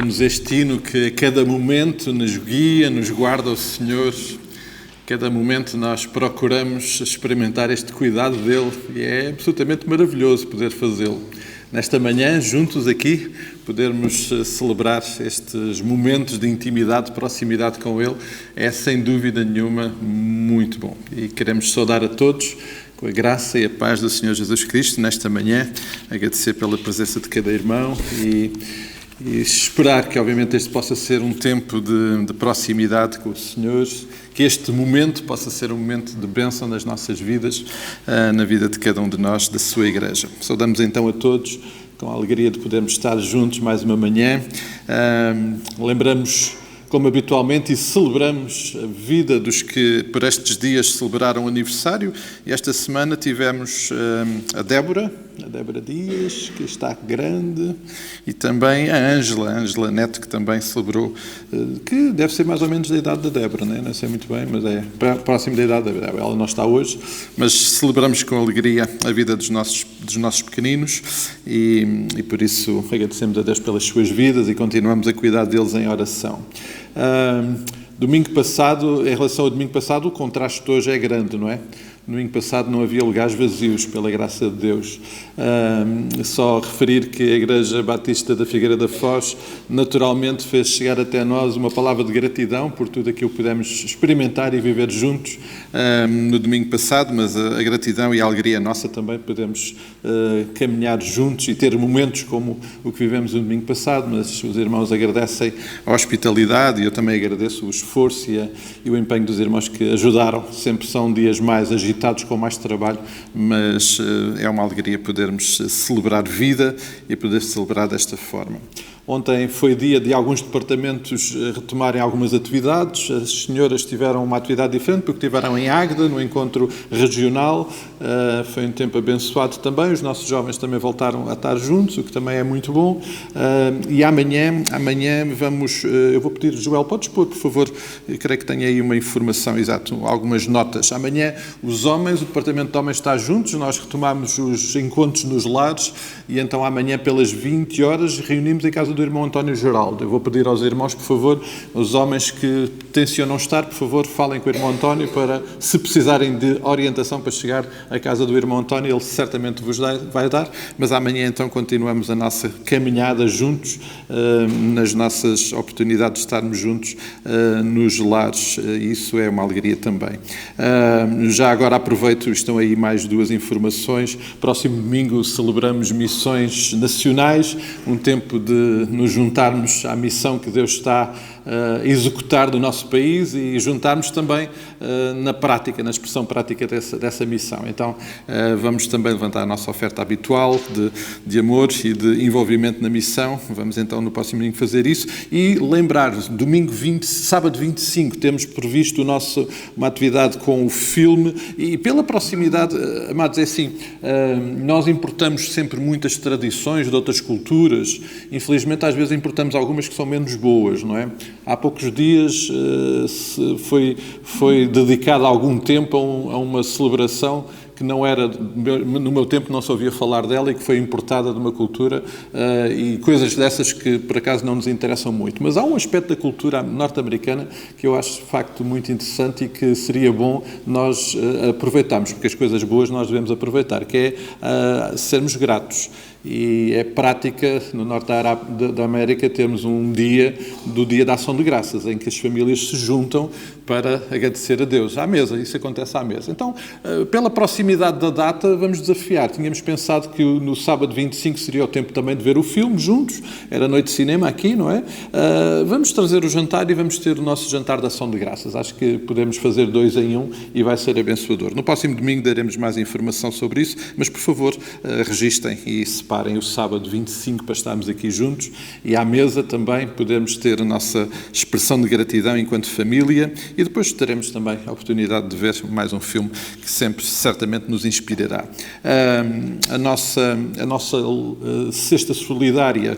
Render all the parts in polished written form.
Temos este hino que a cada momento nos guia, nos guarda o Senhor. A cada momento nós procuramos experimentar este cuidado dele e é absolutamente maravilhoso poder fazê-lo. Nesta manhã, juntos aqui, podermos celebrar estes momentos de intimidade, de proximidade com ele, é sem dúvida nenhuma muito bom. E queremos saudar a todos com a graça e a paz do Senhor Jesus Cristo nesta manhã, agradecer pela presença de cada irmão e esperar que, obviamente, este possa ser um tempo de proximidade com o Senhor, que este momento possa ser um momento de bênção nas nossas vidas, na vida de cada um de nós, da sua igreja. Saudamos então a todos, com a alegria de podermos estar juntos mais uma manhã. Lembramos, como habitualmente, e celebramos a vida dos que por estes dias celebraram o aniversário. E esta semana tivemos a Débora Dias, que está grande, e também a Ângela Neto, que também celebrou, que deve ser mais ou menos da idade da Débora, não sei muito bem, mas é próximo da idade da Débora. Ela não está hoje, mas celebramos com alegria a vida dos nossos pequeninos e por isso agradecemos a Deus pelas suas vidas e continuamos a cuidar deles em oração. Domingo passado, em relação ao domingo passado, o contraste de hoje é grande, não é? No domingo passado não havia lugares vazios, pela graça de Deus. Só referir que a Igreja Batista da Figueira da Foz naturalmente fez chegar até nós uma palavra de gratidão por tudo aquilo que pudemos experimentar e viver juntos no domingo passado, mas a gratidão e a alegria nossa também podemos caminhar juntos e ter momentos como o que vivemos no domingo passado, mas os irmãos agradecem a hospitalidade e eu também agradeço o esforço e o empenho dos irmãos que ajudaram. Sempre são dias mais agitados, com mais trabalho, mas é uma alegria podermos celebrar vida e poder celebrar desta forma. Ontem foi dia de alguns departamentos retomarem algumas atividades. As senhoras tiveram uma atividade diferente porque estiveram em Águeda, no encontro regional. Foi um tempo abençoado também. Os nossos jovens também voltaram a estar juntos, o que também é muito bom. E amanhã vamos... Eu vou pedir, Joel, podes pôr, por favor, eu creio que tenho aí uma informação, exato, algumas notas. Amanhã os homens, o departamento de homens está juntos, nós retomamos os encontros nos lares e então amanhã pelas 20 horas reunimos em casa do irmão António Geraldo. Eu vou pedir aos irmãos, por favor, os homens que tencionam estar, por favor, falem com o irmão António para, se precisarem de orientação para chegar à casa do irmão António, ele certamente vos vai dar, mas amanhã então continuamos a nossa caminhada juntos, nas nossas oportunidades de estarmos juntos nos lares. Isso é uma alegria também. Já agora aproveito, estão aí mais duas informações. Próximo domingo celebramos missões nacionais, um tempo de nos juntarmos à missão que Deus está a executar do nosso país e juntarmos também na prática, na expressão prática dessa missão. Então, vamos também levantar a nossa oferta habitual de amor e de envolvimento na missão. Vamos então no próximo domingo fazer isso e lembrar, sábado 25, temos previsto uma atividade com o filme e pela proximidade, amados, é assim, nós importamos sempre muitas tradições de outras culturas. Infelizmente, às vezes importamos algumas que são menos boas, não é? Há poucos dias foi dedicado algum tempo a uma celebração que não era, no meu tempo não se ouvia falar dela e que foi importada de uma cultura e coisas dessas que por acaso não nos interessam muito. Mas há um aspecto da cultura norte-americana que eu acho de facto muito interessante e que seria bom nós aproveitarmos, porque as coisas boas nós devemos aproveitar, que é sermos gratos. E é prática, no norte da América, termos um dia, do Dia da Ação de Graças, em que as famílias se juntam para agradecer a Deus. À mesa, isso acontece à mesa. Então, pela proximidade da data, vamos desafiar. Tínhamos pensado que no sábado 25 seria o tempo também de ver o filme juntos, era noite de cinema aqui, não é? Vamos trazer o jantar e vamos ter o nosso jantar de Ação de Graças. Acho que podemos fazer 2 em 1 e vai ser abençoador. No próximo domingo daremos mais informação sobre isso, mas, por favor, registrem e separem o sábado 25 para estarmos aqui juntos e à mesa também podemos ter a nossa expressão de gratidão enquanto família e depois teremos também a oportunidade de ver mais um filme que sempre certamente nos inspirará. A nossa cesta solidária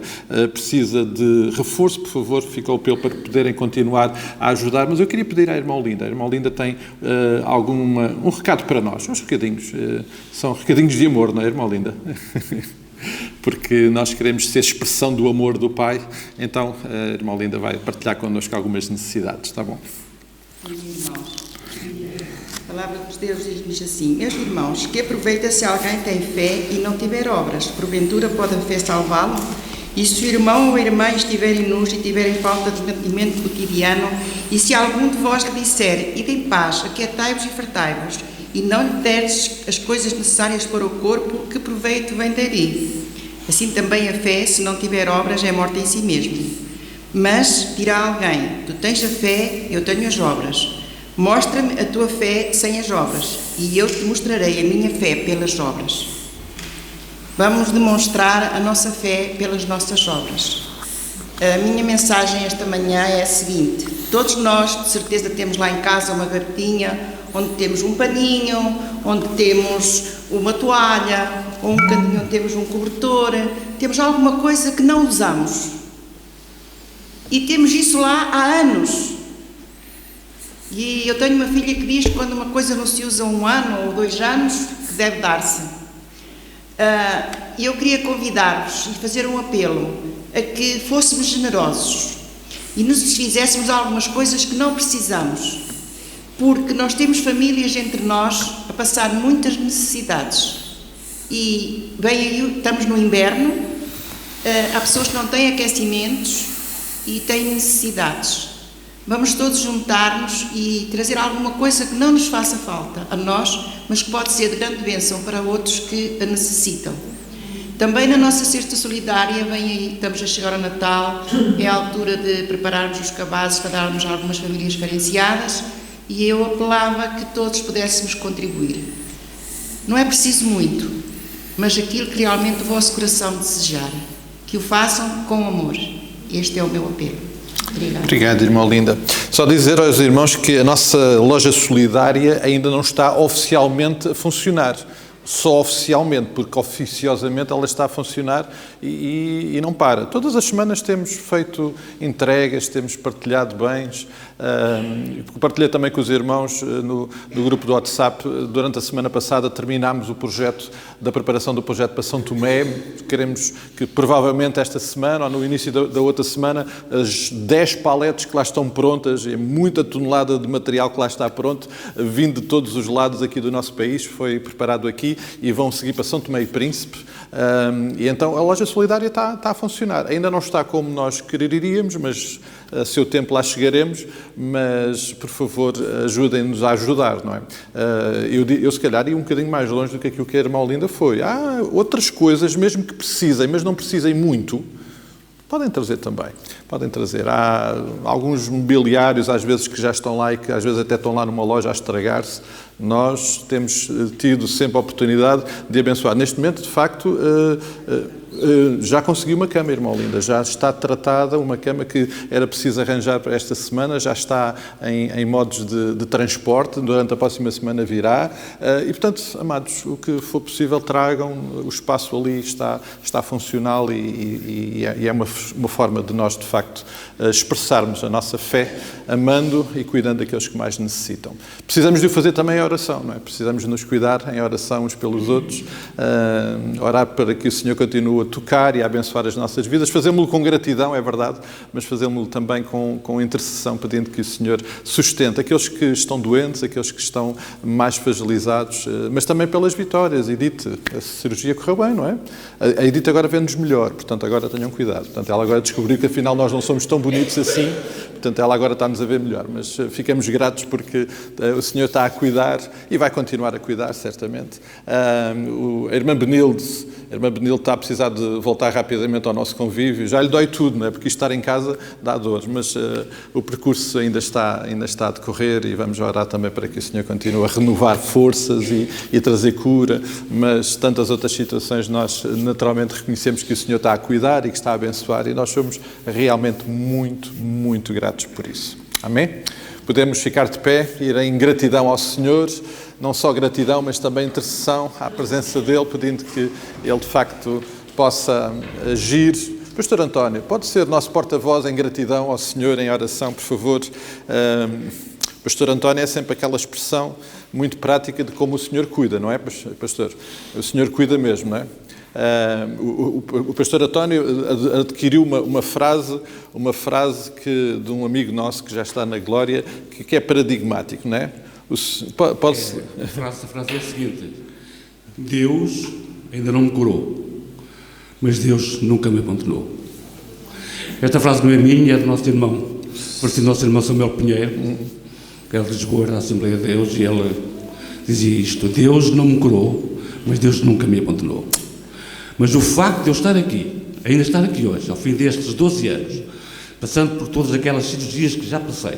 precisa de reforço, por favor, fica o apelo para poderem continuar a ajudar, mas eu queria pedir à irmã Olinda. A irmã Olinda tem um recado para nós, uns recadinhos, são recadinhos de amor, não é, irmã Olinda? porque nós queremos ser expressão do amor do Pai. Então, a irmã Linda vai partilhar connosco algumas necessidades, está bom? Irmãos, a palavra de Deus diz assim: meus irmãos, que aproveita se alguém tem fé e não tiver obras? Porventura pode a fé salvá-lo? E se o irmão ou a irmã estiverem nus e tiverem falta de mantimento cotidiano, e se algum de vós lhe disser, ide em paz, aquietai-vos e fartai-vos, e não lhe derdes as coisas necessárias para o corpo, que proveito vem daí? Assim também a fé, se não tiver obras, é morta em si mesma. Mas dirá alguém: tu tens a fé, eu tenho as obras. Mostra-me a tua fé sem as obras, e eu te mostrarei a minha fé pelas obras. Vamos demonstrar a nossa fé pelas nossas obras. A minha mensagem esta manhã é a seguinte: todos nós, de certeza, temos lá em casa uma gavetinha onde temos um paninho, onde temos uma toalha, ou um bocadinho onde temos um cobertor, temos alguma coisa que não usamos. E temos isso lá há anos. E eu tenho uma filha que diz que quando uma coisa não se usa 1 ano ou 2 anos, que deve dar-se. Eu queria convidar-vos e fazer um apelo a que fôssemos generosos e nos desfizéssemos algumas coisas que não precisamos, porque nós temos famílias entre nós a passar muitas necessidades. E bem aí, estamos no inverno, há pessoas que não têm aquecimentos e têm necessidades. Vamos todos juntar-nos e trazer alguma coisa que não nos faça falta a nós, mas que pode ser de grande bênção para outros que a necessitam. Também na nossa cesta solidária, vem aí, estamos a chegar ao Natal, é a altura de prepararmos os cabazes para darmos a algumas famílias carenciadas, e eu apelava que todos pudéssemos contribuir. Não é preciso muito, mas aquilo que realmente o vosso coração desejar, que o façam com amor. Este é o meu apelo. Obrigado, irmã Linda. Só dizer aos irmãos que a nossa loja solidária ainda não está oficialmente a funcionar. Só oficialmente, porque oficiosamente ela está a funcionar e não para. Todas as semanas temos feito entregas, temos partilhado bens. Partilhei também com os irmãos no grupo do WhatsApp. Durante a semana passada terminámos o projeto da preparação do projeto para São Tomé. Queremos que provavelmente esta semana ou no início da outra semana as 10 paletes que lá estão prontas, e muita tonelada de material que lá está pronto, vindo de todos os lados aqui do nosso país, foi preparado aqui e vão seguir para São Tomé e Príncipe. E então a loja solidária está a funcionar. Ainda não está como nós quereríamos, mas a seu tempo lá chegaremos. Mas, por favor, ajudem-nos a ajudar, não é? Eu se calhar ia um bocadinho mais longe do que aquilo que a irmã Linda foi. Há outras coisas, mesmo que precisem, mas não precisem muito, podem trazer também. Podem trazer. Há alguns mobiliários, às vezes, que já estão lá e que às vezes até estão lá numa loja a estragar-se. Nós temos tido sempre a oportunidade de abençoar. Neste momento, de facto, já consegui uma cama, irmã Linda. Já está tratada uma cama que era preciso arranjar para esta semana. Já está em modos de transporte. Durante a próxima semana virá. E, portanto, amados, o que for possível, tragam. O espaço ali está funcional e é uma forma de nós, de facto, expressarmos a nossa fé, amando e cuidando daqueles que mais necessitam. Precisamos de o fazer também em oração, não é? Precisamos de nos cuidar em oração uns pelos outros, orar para que o Senhor continue a tocar e a abençoar as nossas vidas, fazemos-lo com gratidão, é verdade, mas fazemos-lo também com intercessão, pedindo que o Senhor sustente aqueles que estão doentes, aqueles que estão mais fragilizados, mas também pelas vitórias. Edith, a cirurgia correu bem, não é? A Edith agora vê-nos melhor, portanto agora tenham cuidado. Portanto, ela agora descobriu que afinal nós não somos tão bonitos assim, portanto ela agora está-nos a ver melhor, mas ficamos gratos porque o Senhor está a cuidar e vai continuar a cuidar, certamente. A irmã Benilde está a precisar de voltar rapidamente ao nosso convívio. Já lhe dói tudo, não é? Porque estar em casa dá dor, mas o percurso ainda está a decorrer e vamos orar também para que o Senhor continue a renovar forças e trazer cura, mas tantas outras situações nós naturalmente reconhecemos que o Senhor está a cuidar e que está a abençoar e nós somos realmente muito, muito gratos por isso. Amém? Podemos ficar de pé, ir em gratidão ao Senhor, não só gratidão, mas também intercessão à presença dEle, pedindo que Ele, de facto, possa agir. Pastor António, pode ser nosso porta-voz em gratidão ao Senhor, em oração, por favor. Pastor António é sempre aquela expressão muito prática de como o Senhor cuida, não é, pastor? O Senhor cuida mesmo, não é? O pastor António adquiriu uma frase de um amigo nosso que já está na glória, que é paradigmático, não é? A frase é a seguinte: Deus ainda não me curou, mas Deus nunca me abandonou. Esta frase não é minha, é do nosso irmão, do nosso irmão Samuel Pinheiro, que é de Lisboa, da Assembleia de Deus, e ele dizia isto: Deus não me curou, mas Deus nunca me abandonou. Mas o facto de eu estar aqui, ainda estar aqui hoje, ao fim destes 12 anos, passando por todas aquelas cirurgias que já passei,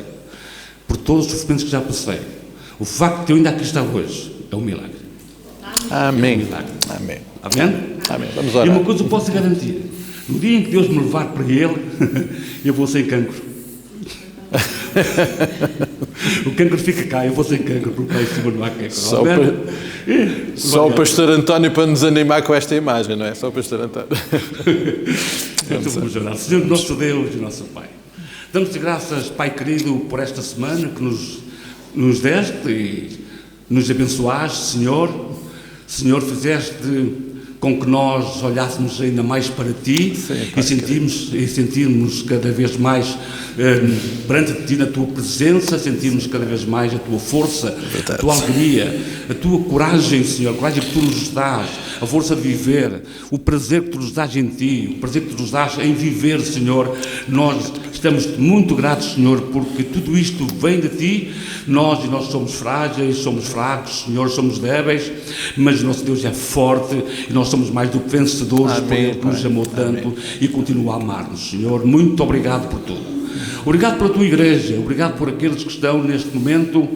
por todos os sofrimentos que já passei, o facto de eu ainda aqui estar hoje é um milagre. Amém. É um milagre. Amém. Amém? Amém. Vamos orar. E uma coisa eu posso garantir: no dia em que Deus me levar para Ele, eu vou sem cancro. O cancro fica cá, eu vou sem cancro, porque lá em cima não há cancro. Só o pastor António para nos animar com esta imagem, não é? Só o pastor António. Então vamos orar. Senhor nosso Deus e nosso Pai, damos-te graças, Pai querido, por esta semana que nos deste e nos abençoaste, Senhor. Senhor, fizeste com que nós olhássemos ainda mais para Ti. Sim, e sentirmos cada vez mais perante Ti na Tua presença, sentirmos cada vez mais a Tua força, a Tua alegria, a Tua coragem, Senhor, a coragem que Tu nos dás, a força de viver, o prazer que Tu nos dás em Ti, o prazer que Tu nos dás em viver, Senhor. Nós estamos muito gratos, Senhor, porque tudo isto vem de Ti. Nós somos frágeis, somos fracos, Senhor, somos débeis, mas o nosso Deus é forte e nós somos mais do que vencedores. Amém, por Ele que nos amou tanto. Amém. E continua a amar-nos, Senhor. Muito obrigado por tudo. Obrigado pela Tua Igreja, obrigado por aqueles que estão neste momento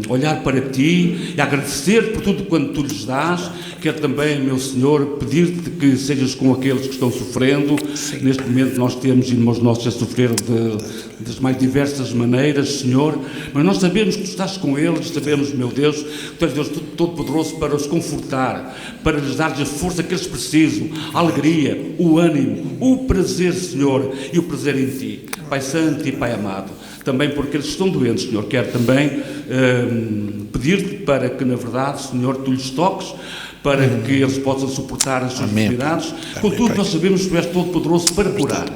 a olhar para Ti e a agradecer por tudo quanto Tu lhes dás. Quero também, meu Senhor, pedir-te que sejas com aqueles que estão sofrendo. Sim. Neste momento nós temos irmãos nossos a sofrer das mais diversas maneiras, Senhor, mas nós sabemos que Tu estás com eles, sabemos, meu Deus, que Tu és Deus Todo-Poderoso para os confortar, para lhes dar a força que eles precisam, a alegria, o ânimo, o prazer, Senhor, e o prazer em Ti. Pai Santo e Pai amado, também porque eles estão doentes, Senhor, quero também pedir-te para que, na verdade, Senhor, Tu lhes toques, para que eles possam suportar as suas necessidades. Contudo, nós sabemos que Tu és todo-poderoso para curar.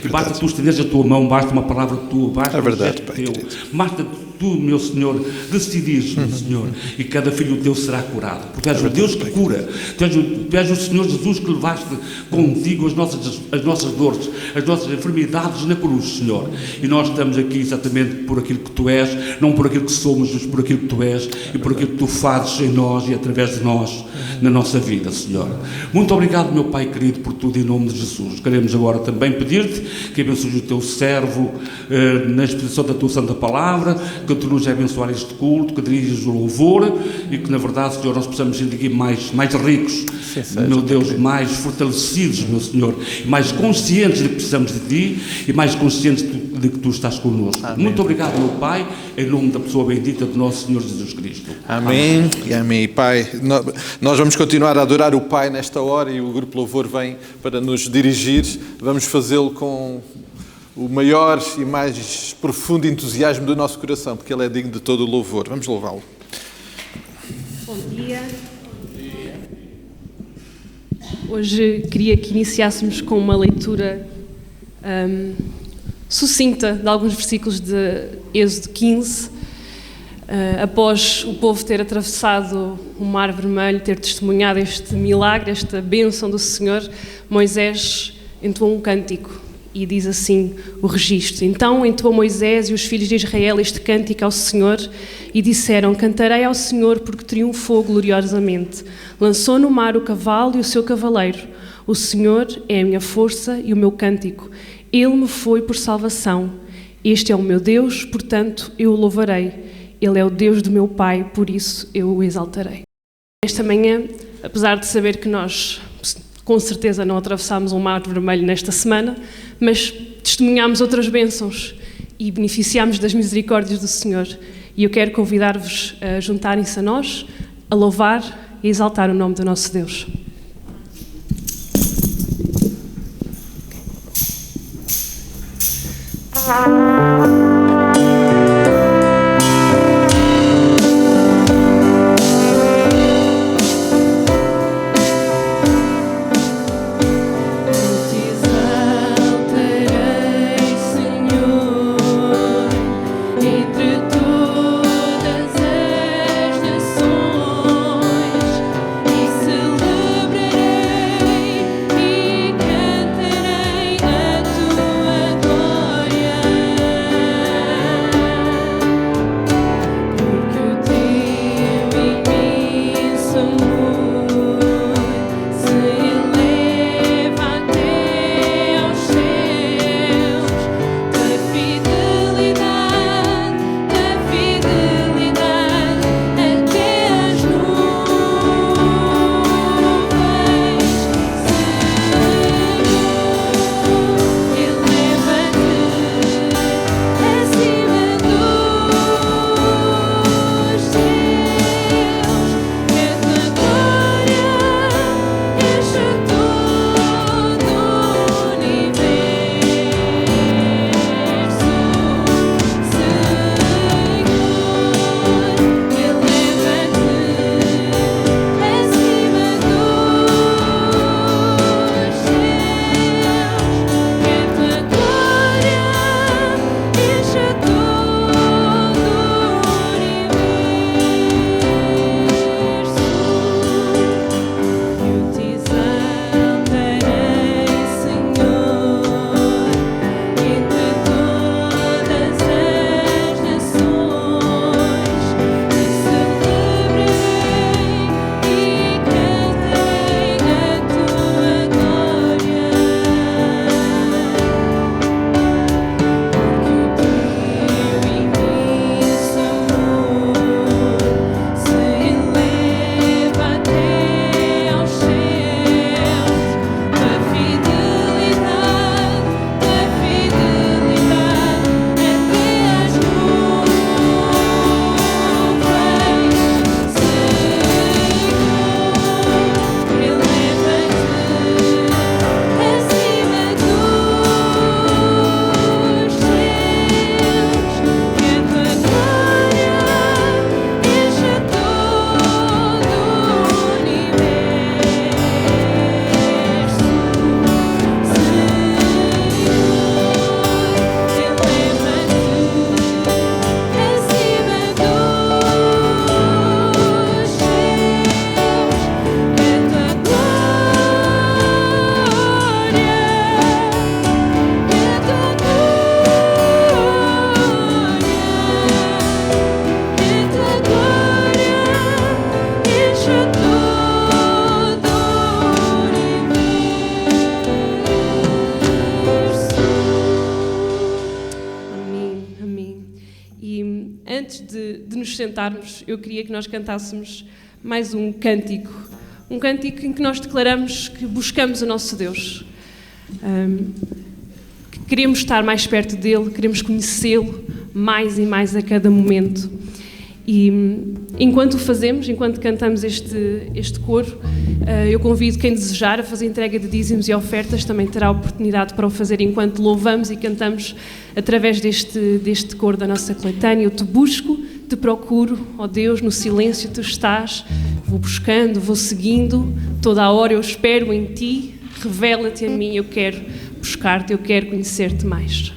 E basta Tu estenderes a Tua mão, basta uma palavra Tua, basta um gesto Teu, basta Tu, meu Senhor, decidires, Senhor, e cada filho Teu será curado. Porque és o Deus que cura. Tu és o Senhor Jesus que levaste contigo as nossas dores, as nossas enfermidades na cruz, Senhor. E nós estamos aqui exatamente por aquilo que Tu és, não por aquilo que somos, mas por aquilo que Tu és e por aquilo que Tu fazes em nós e através de nós, na nossa vida, Senhor. Muito obrigado, meu Pai querido, por tudo em nome de Jesus. Queremos agora também pedir-te que abençoes o Teu servo na exposição da Tua Santa Palavra, que Tu nos abençoar este culto, que diriges o louvor e que, na verdade, Senhor, nós possamos ser aqui mais ricos, meu Deus, mais fortalecidos, meu Senhor, e mais conscientes de que precisamos de Ti e mais conscientes de que Tu estás connosco. Amém. Muito obrigado, meu Pai, em nome da pessoa bendita do nosso Senhor Jesus Cristo. Amém. E amém. Pai, nós vamos continuar a adorar o Pai nesta hora e o Grupo Louvor vem para nos dirigir. Vamos fazê-lo com o maior e mais profundo entusiasmo do nosso coração, porque Ele é digno de todo o louvor. Vamos louvá-lo. Bom dia. Hoje queria que iniciássemos com uma leitura sucinta de alguns versículos de Êxodo 15. Após o povo ter atravessado o Mar Vermelho, ter testemunhado este milagre, esta bênção do Senhor, Moisés entoou um cântico e diz assim o registro: Então entoou Moisés e os filhos de Israel este cântico ao Senhor e disseram: Cantarei ao Senhor porque triunfou gloriosamente. Lançou no mar o cavalo e o seu cavaleiro. O Senhor é a minha força e o meu cântico. Ele me foi por salvação. Este é o meu Deus, portanto eu o louvarei. Ele é o Deus do meu Pai, por isso eu o exaltarei. Esta manhã, apesar de saber que nós, com certeza, não atravessámos um mar vermelho nesta semana, mas testemunhámos outras bênçãos e beneficiámos das misericórdias do Senhor. E eu quero convidar-vos a juntarem-se a nós, a louvar e exaltar o nome do nosso Deus. de nos sentarmos, eu queria que nós cantássemos mais um cântico em que nós declaramos que buscamos o nosso Deus, que queremos estar mais perto dele, queremos conhecê-lo mais e mais a cada momento. E enquanto o fazemos, enquanto cantamos este coro, eu convido quem desejar a fazer entrega de dízimos e ofertas, também terá a oportunidade para o fazer enquanto louvamos e cantamos através deste coro da nossa coletânea. Eu te busco, te procuro, ó Deus, no silêncio tu estás, vou buscando, vou seguindo, toda a hora eu espero em ti, revela-te a mim, eu quero buscar-te, eu quero conhecer-te mais.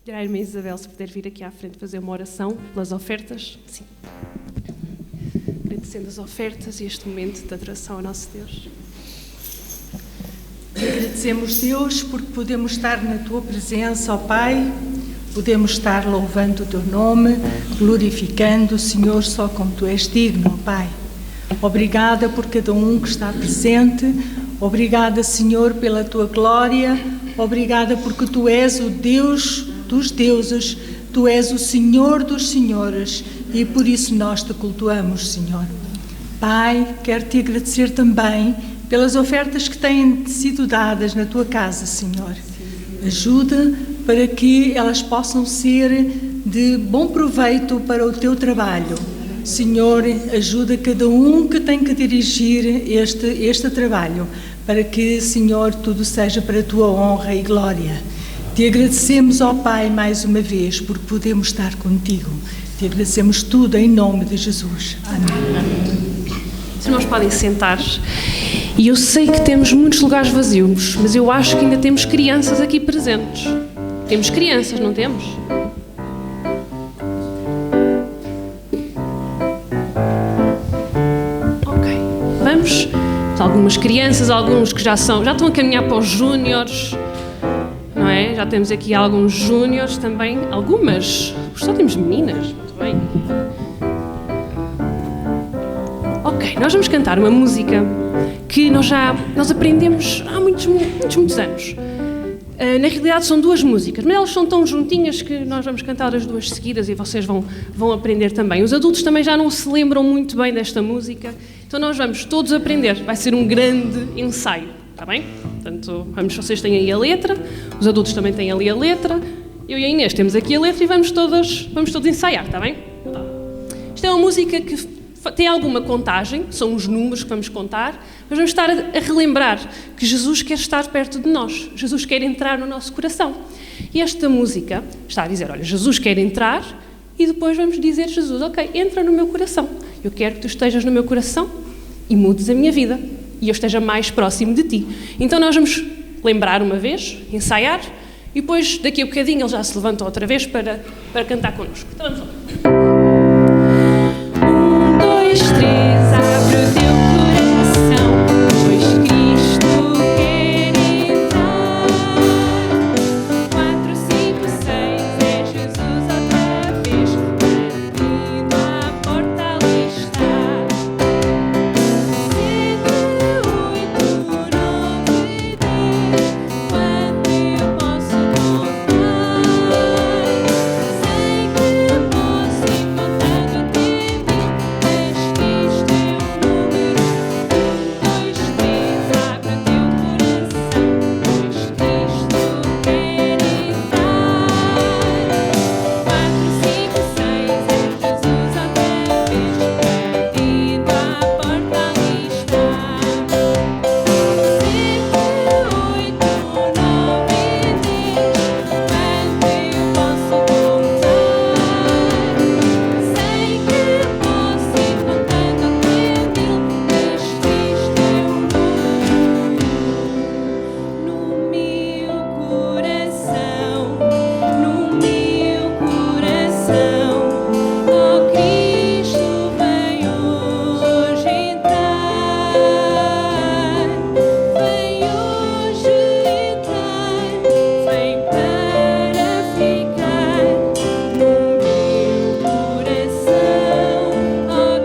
Pedir à irmã Isabel se puder vir aqui à frente fazer uma oração pelas ofertas. Sim. Agradecendo as ofertas e este momento de adoração ao nosso Deus. Agradecemos, Deus, porque podemos estar na Tua presença, ó Pai, podemos estar louvando o Teu nome, glorificando o Senhor só como Tu és digno, ó Pai. Obrigada por cada um que está presente, obrigada, Senhor, pela Tua glória, obrigada porque Tu és o Deus dos deuses, Tu és o Senhor dos senhores e por isso nós Te cultuamos, Senhor. Pai, quero Te agradecer também pelas ofertas que têm sido dadas na Tua casa, Senhor. Ajuda para que elas possam ser de bom proveito para o Teu trabalho. Senhor, ajuda cada um que tem que dirigir este trabalho, para que, Senhor, tudo seja para a Tua honra e glória. Te agradecemos, ó Pai, mais uma vez, porque podemos estar contigo. Te agradecemos tudo em nome de Jesus. Amém. Os irmãos podem sentar-se. E eu sei que temos muitos lugares vazios, mas eu acho que ainda temos crianças aqui presentes. temos crianças, não temos? Ok, vamos. Algumas crianças, alguns que já estão a caminhar para os júniores, não é? Já temos aqui alguns júniores também, algumas, só temos meninas, muito bem. Ok, nós vamos cantar uma música que nós aprendemos há muitos anos. Na realidade são duas músicas, mas elas são tão juntinhas que nós vamos cantar as duas seguidas e vocês vão aprender também. Os adultos também já não se lembram muito bem desta música, então nós vamos todos aprender. Vai ser um grande ensaio, está bem? Portanto, vocês têm aí a letra, os adultos também têm ali a letra, eu e a Inês temos aqui a letra e vamos todos ensaiar, está bem? Tá. Isto é uma música que tem alguma contagem, são os números que vamos contar, mas vamos estar a relembrar que Jesus quer estar perto de nós, Jesus quer entrar no nosso coração. E esta música está a dizer, olha, Jesus quer entrar, e depois vamos dizer, Jesus, ok, entra no meu coração, eu quero que tu estejas no meu coração e mudes a minha vida, e eu esteja mais próximo de ti. Então nós vamos lembrar uma vez, ensaiar, e depois daqui a bocadinho ele já se levanta outra vez para cantar connosco. Então vamos lá. 1, 2, 3, abre o teu coração, pois Cristo quer entrar. 4, 5, 6, é Jesus outra vez, batindo à porta ali está. 7, 8, 9, 10, quanto eu posso contar? Sei que posso ir contando até 1000, mas Cristo é o número 1, 2, 3, abre o teu coração, pois Cristo quer entrar. 4, 5, 6, é Jesus outra vez, batindo à porta ali está. 7, 8, 9, 10, quanto eu posso contar? Sei que posso ir contando até 1000, mas Cristo é o número 1 no meu coração, no meu coração. Oh, Cristo vem hoje entrar, vem hoje entrar, vem para ficar no meu coração. Oh, Cristo, no meu coração, no meu coração. Oh,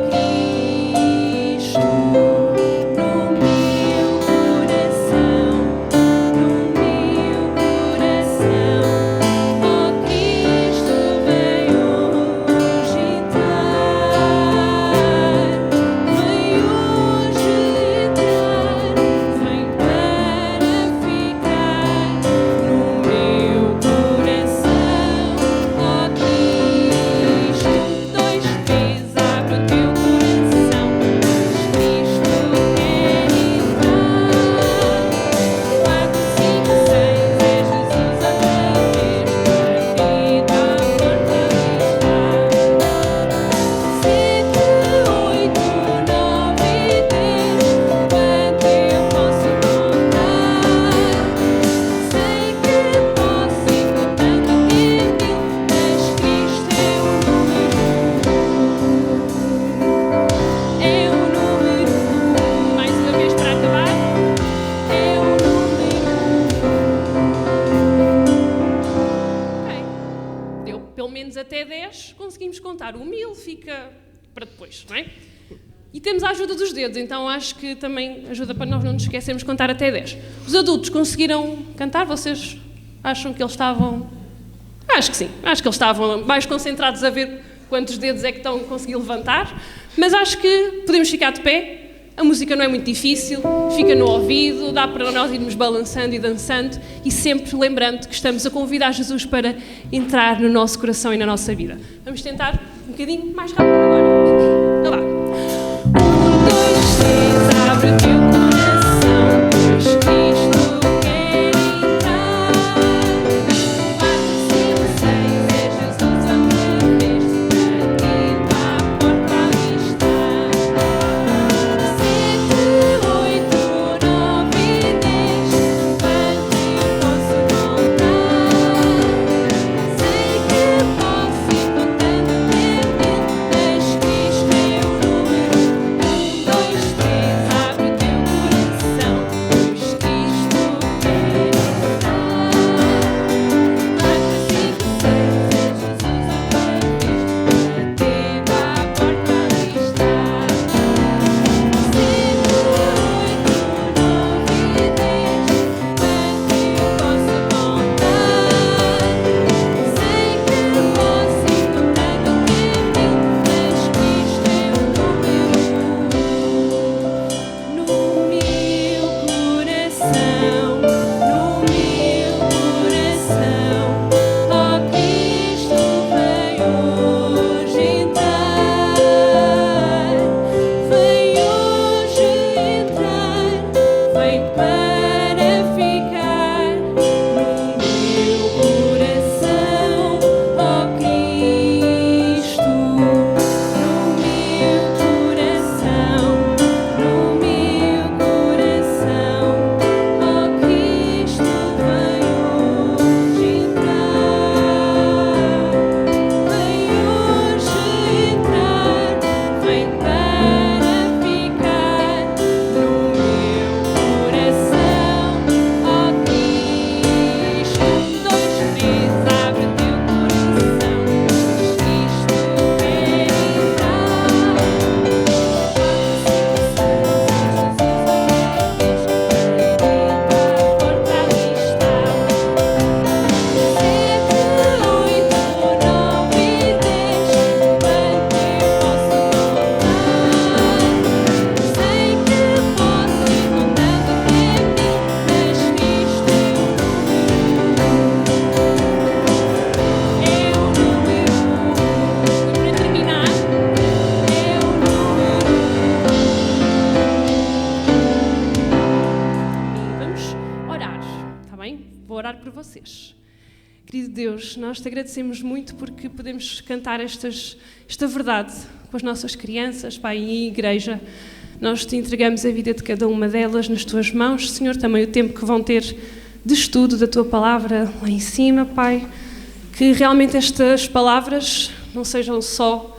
Cristo vem hoje entrar, vem hoje entrar, vem para ficar no meu coração. Oh, Cristo, 2, 3, abre o teu coração, pois Cristo quer entrar. 4, 5, 6, é Jesus outra vez, batindo à porta ali está. 7, 8, 9, 10, quanto eu posso contar? Sei que posso ir contando até 1000, mas Cristo é o número 1. É o número 1. Mais uma vez para acabar. É o número 1. Ok. Deu pelo menos até 10, conseguimos contar. O 1000 fica para depois, não é? E temos a ajuda dos dedos, então acho que também ajuda para nós não nos esquecermos de contar até 10. Os adultos conseguiram cantar? Vocês acham que eles estavam... Acho que sim. Acho que eles estavam mais concentrados a ver quantos dedos é que estão a conseguir levantar. Mas acho que podemos ficar de pé. A música não é muito difícil, fica no ouvido, dá para nós irmos balançando e dançando e sempre lembrando que estamos a convidar Jesus para entrar no nosso coração e na nossa vida. Vamos tentar um bocadinho mais rápido agora. Então vá. 1, 2, 3, abre o teu coração, pois Cristo quer entrar. 4, 5, 6, é Jesus outra vez, batindo à porta ali está. 7, 8, 9, 10, quanto eu posso contar? por vocês. Querido Deus, nós te agradecemos muito porque podemos cantar esta verdade com as nossas crianças, Pai, e a igreja. Nós te entregamos a vida de cada uma delas nas tuas mãos, Senhor, também o tempo que vão ter de estudo da tua palavra lá em cima, Pai, que realmente estas palavras não sejam só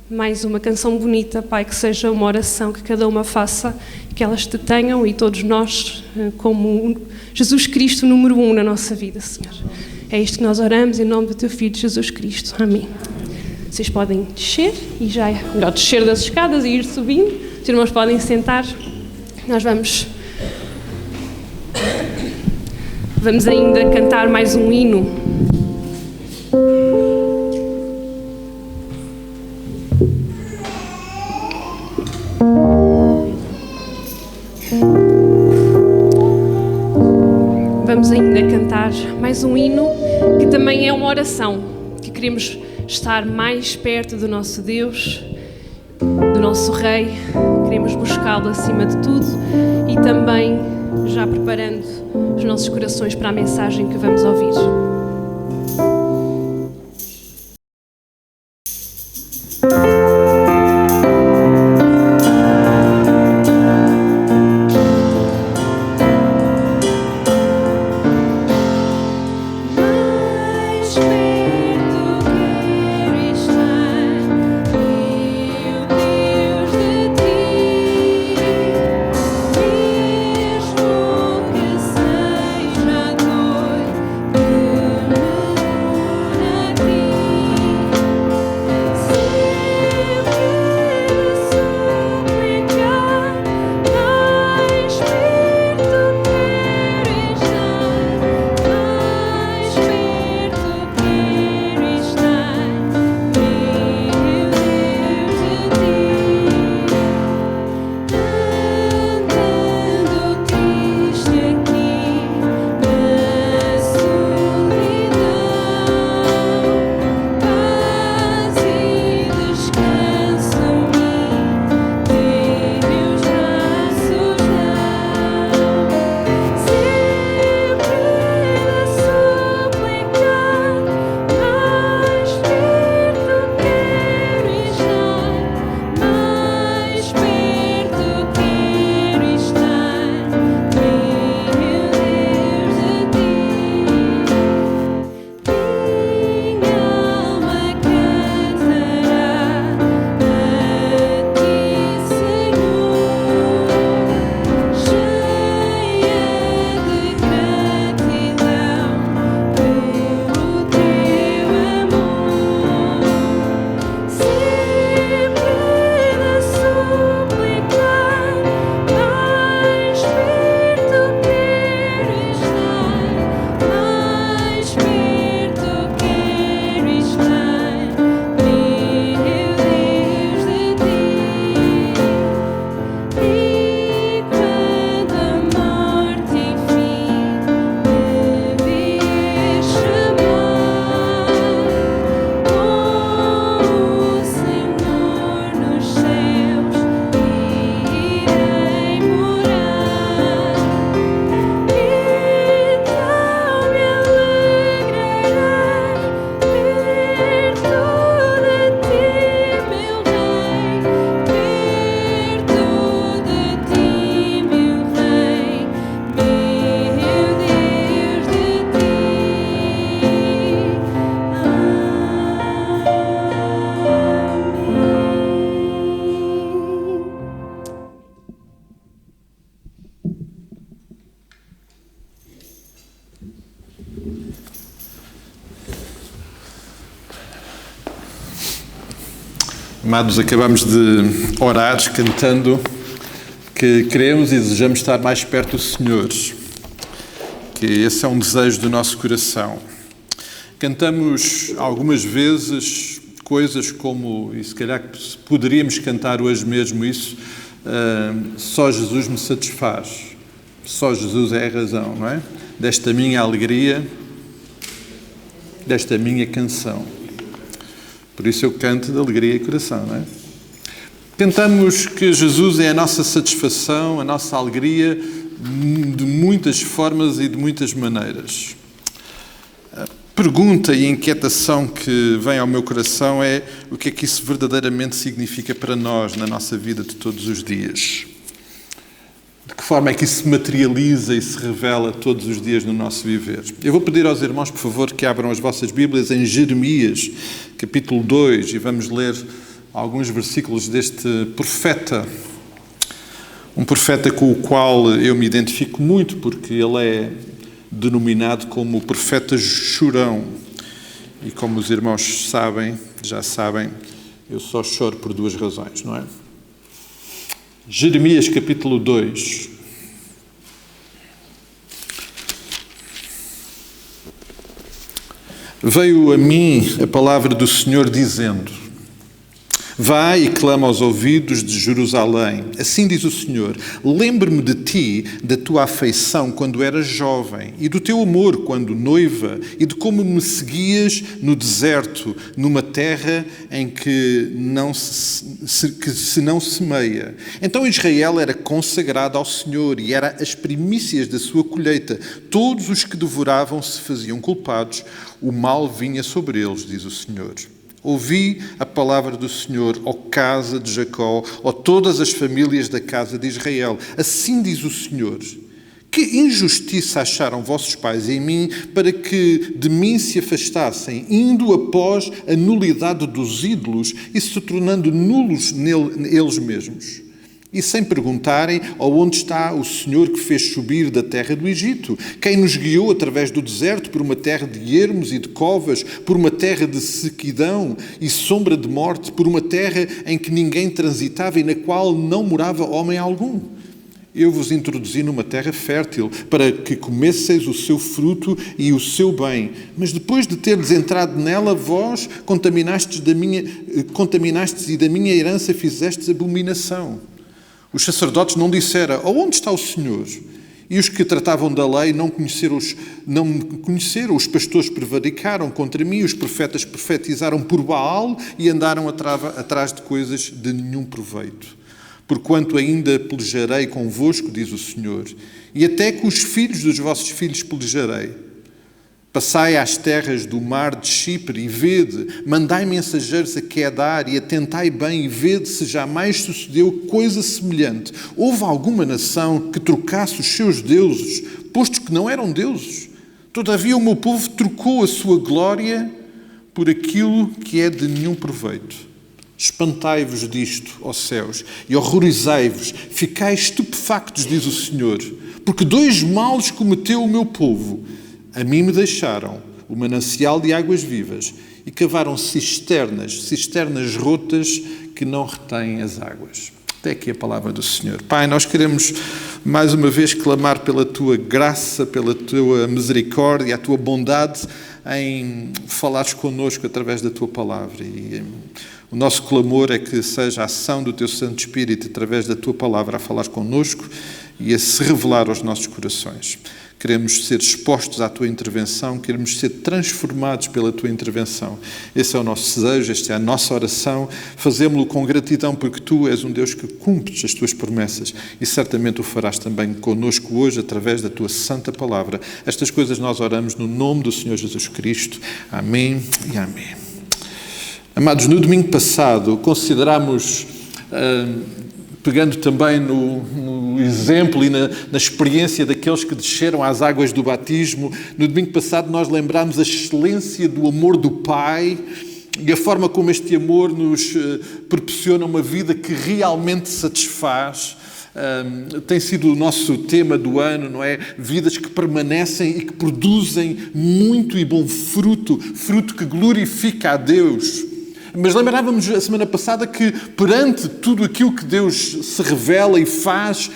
mais uma canção bonita, Pai, que seja uma oração que cada uma faça, que elas te tenham e todos nós como Jesus Cristo número 1 na nossa vida, Senhor. É isto que nós oramos em nome do teu Filho Jesus Cristo. Amém. Vocês podem descer e já é melhor descer das escadas e ir subindo. Os irmãos podem sentar. Nós vamos ainda cantar mais um hino. Vamos ainda cantar mais um hino que também é uma oração, que queremos estar mais perto do nosso Deus, do nosso Rei, queremos buscá-lo acima de tudo e também já preparando os nossos corações para a mensagem que vamos ouvir. Amados, acabamos de orar cantando que queremos e desejamos estar mais perto do Senhor, que esse é um desejo do nosso coração. Cantamos algumas vezes coisas como, e se calhar poderíamos cantar hoje mesmo isso, só Jesus me satisfaz, só Jesus é a razão, não é? Desta minha alegria, desta minha canção. Por isso eu canto de alegria e coração, não é? Cantamos que Jesus é a nossa satisfação, a nossa alegria, de muitas formas e de muitas maneiras. pergunta e inquietação que vem ao meu coração é o que é que isso verdadeiramente significa para nós na nossa vida de todos os dias. De que forma é que isso se materializa e se revela todos os dias no nosso viver? Eu vou pedir aos irmãos, por favor, que abram as vossas Bíblias em Jeremias, capítulo 2, e vamos ler alguns versículos deste profeta. Um profeta com o qual eu me identifico muito, porque ele é denominado como o profeta chorão. E como os irmãos já sabem, eu só choro por duas razões, não é? Jeremias capítulo 2. Veio a mim a palavra do Senhor dizendo: vai e clama aos ouvidos de Jerusalém. Assim diz o Senhor: lembro-me de ti, da tua afeição quando eras jovem, e do teu amor quando noiva, e de como me seguias no deserto, numa terra em que se não semeia. Então Israel era consagrado ao Senhor, e era as primícias da sua colheita. Todos os que devoravam se faziam culpados. O mal vinha sobre eles, diz o Senhor. Ouvi a palavra do Senhor, ó casa de Jacó, ó todas as famílias da casa de Israel. Assim diz o Senhor: que injustiça acharam vossos pais em mim, para que de mim se afastassem, indo após a nulidade dos ídolos e se tornando nulos neles mesmos? E sem perguntarem onde está o Senhor que fez subir da terra do Egito, quem nos guiou através do deserto por uma terra de ermos e de covas, por uma terra de sequidão e sombra de morte, por uma terra em que ninguém transitava e na qual não morava homem algum. Eu vos introduzi numa terra fértil, para que comesseis o seu fruto e o seu bem. Mas depois de teres entrado nela, vós contaminastes e da minha herança fizestes abominação. Os sacerdotes não disseram: onde está o Senhor? E os que tratavam da lei não me conheceram. Os pastores prevaricaram contra mim, os profetas profetizaram por Baal e andaram atrás de coisas de nenhum proveito. Porquanto ainda pelejarei convosco, diz o Senhor, e até com os filhos dos vossos filhos pelejarei. Passai às terras do mar de Chipre e vede, mandai mensageiros a Quedar e atentai bem e vede se jamais sucedeu coisa semelhante. Houve alguma nação que trocasse os seus deuses, posto que não eram deuses? Todavia o meu povo trocou a sua glória por aquilo que é de nenhum proveito. Espantai-vos disto, ó céus, e horrorizai-vos, ficai estupefactos, diz o Senhor, porque dois males cometeu o meu povo. A mim me deixaram o manancial de águas vivas e cavaram cisternas rotas que não retêm as águas. Até aqui a palavra do Senhor. Pai, nós queremos mais uma vez clamar pela Tua graça, pela Tua misericórdia, a Tua bondade em falares connosco através da Tua palavra. E o nosso clamor é que seja a ação do Teu Santo Espírito através da Tua palavra a falar connosco e a se revelar aos nossos corações. Queremos ser expostos à Tua intervenção, queremos ser transformados pela Tua intervenção. Esse é o nosso desejo, esta é a nossa oração. Fazemo-lo com gratidão porque Tu és um Deus que cumpres as Tuas promessas e certamente o farás também connosco hoje através da Tua santa palavra. Estas coisas nós oramos no nome do Senhor Jesus Cristo. Amém e amém. Amados, no domingo passado considerámos... pegando também no exemplo e na experiência daqueles que desceram às águas do batismo, no domingo passado nós lembrámos a excelência do amor do Pai e a forma como este amor nos proporciona uma vida que realmente satisfaz. Tem sido o nosso tema do ano, não é? Vidas que permanecem e que produzem muito e bom fruto, fruto que glorifica a Deus. Mas lembrávamos a semana passada que perante tudo aquilo que Deus se revela e faz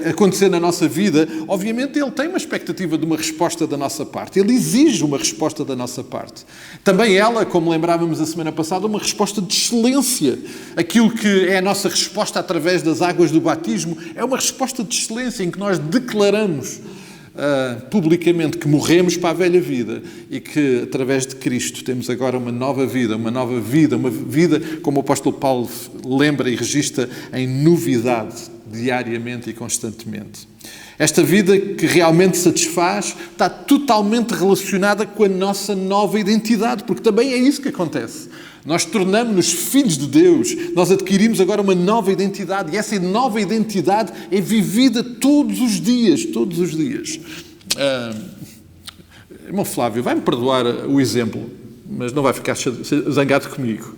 acontecer na nossa vida, obviamente Ele tem uma expectativa de uma resposta da nossa parte. Ele exige uma resposta da nossa parte. Também ela, como lembrávamos a semana passada, uma resposta de excelência. Aquilo que é a nossa resposta através das águas do batismo é uma resposta de excelência em que nós declaramos publicamente que morremos para a velha vida e que através de Cristo temos agora uma vida, uma vida como o apóstolo Paulo lembra e registra em novidade diariamente e constantemente. Esta vida que realmente satisfaz está totalmente relacionada com a nossa nova identidade, porque também é isso que acontece. Nós tornamos-nos filhos de Deus, nós adquirimos agora uma nova identidade, e essa nova identidade é vivida todos os dias, todos os dias. Irmão Flávio, vai-me perdoar o exemplo, mas não vai ficar zangado comigo.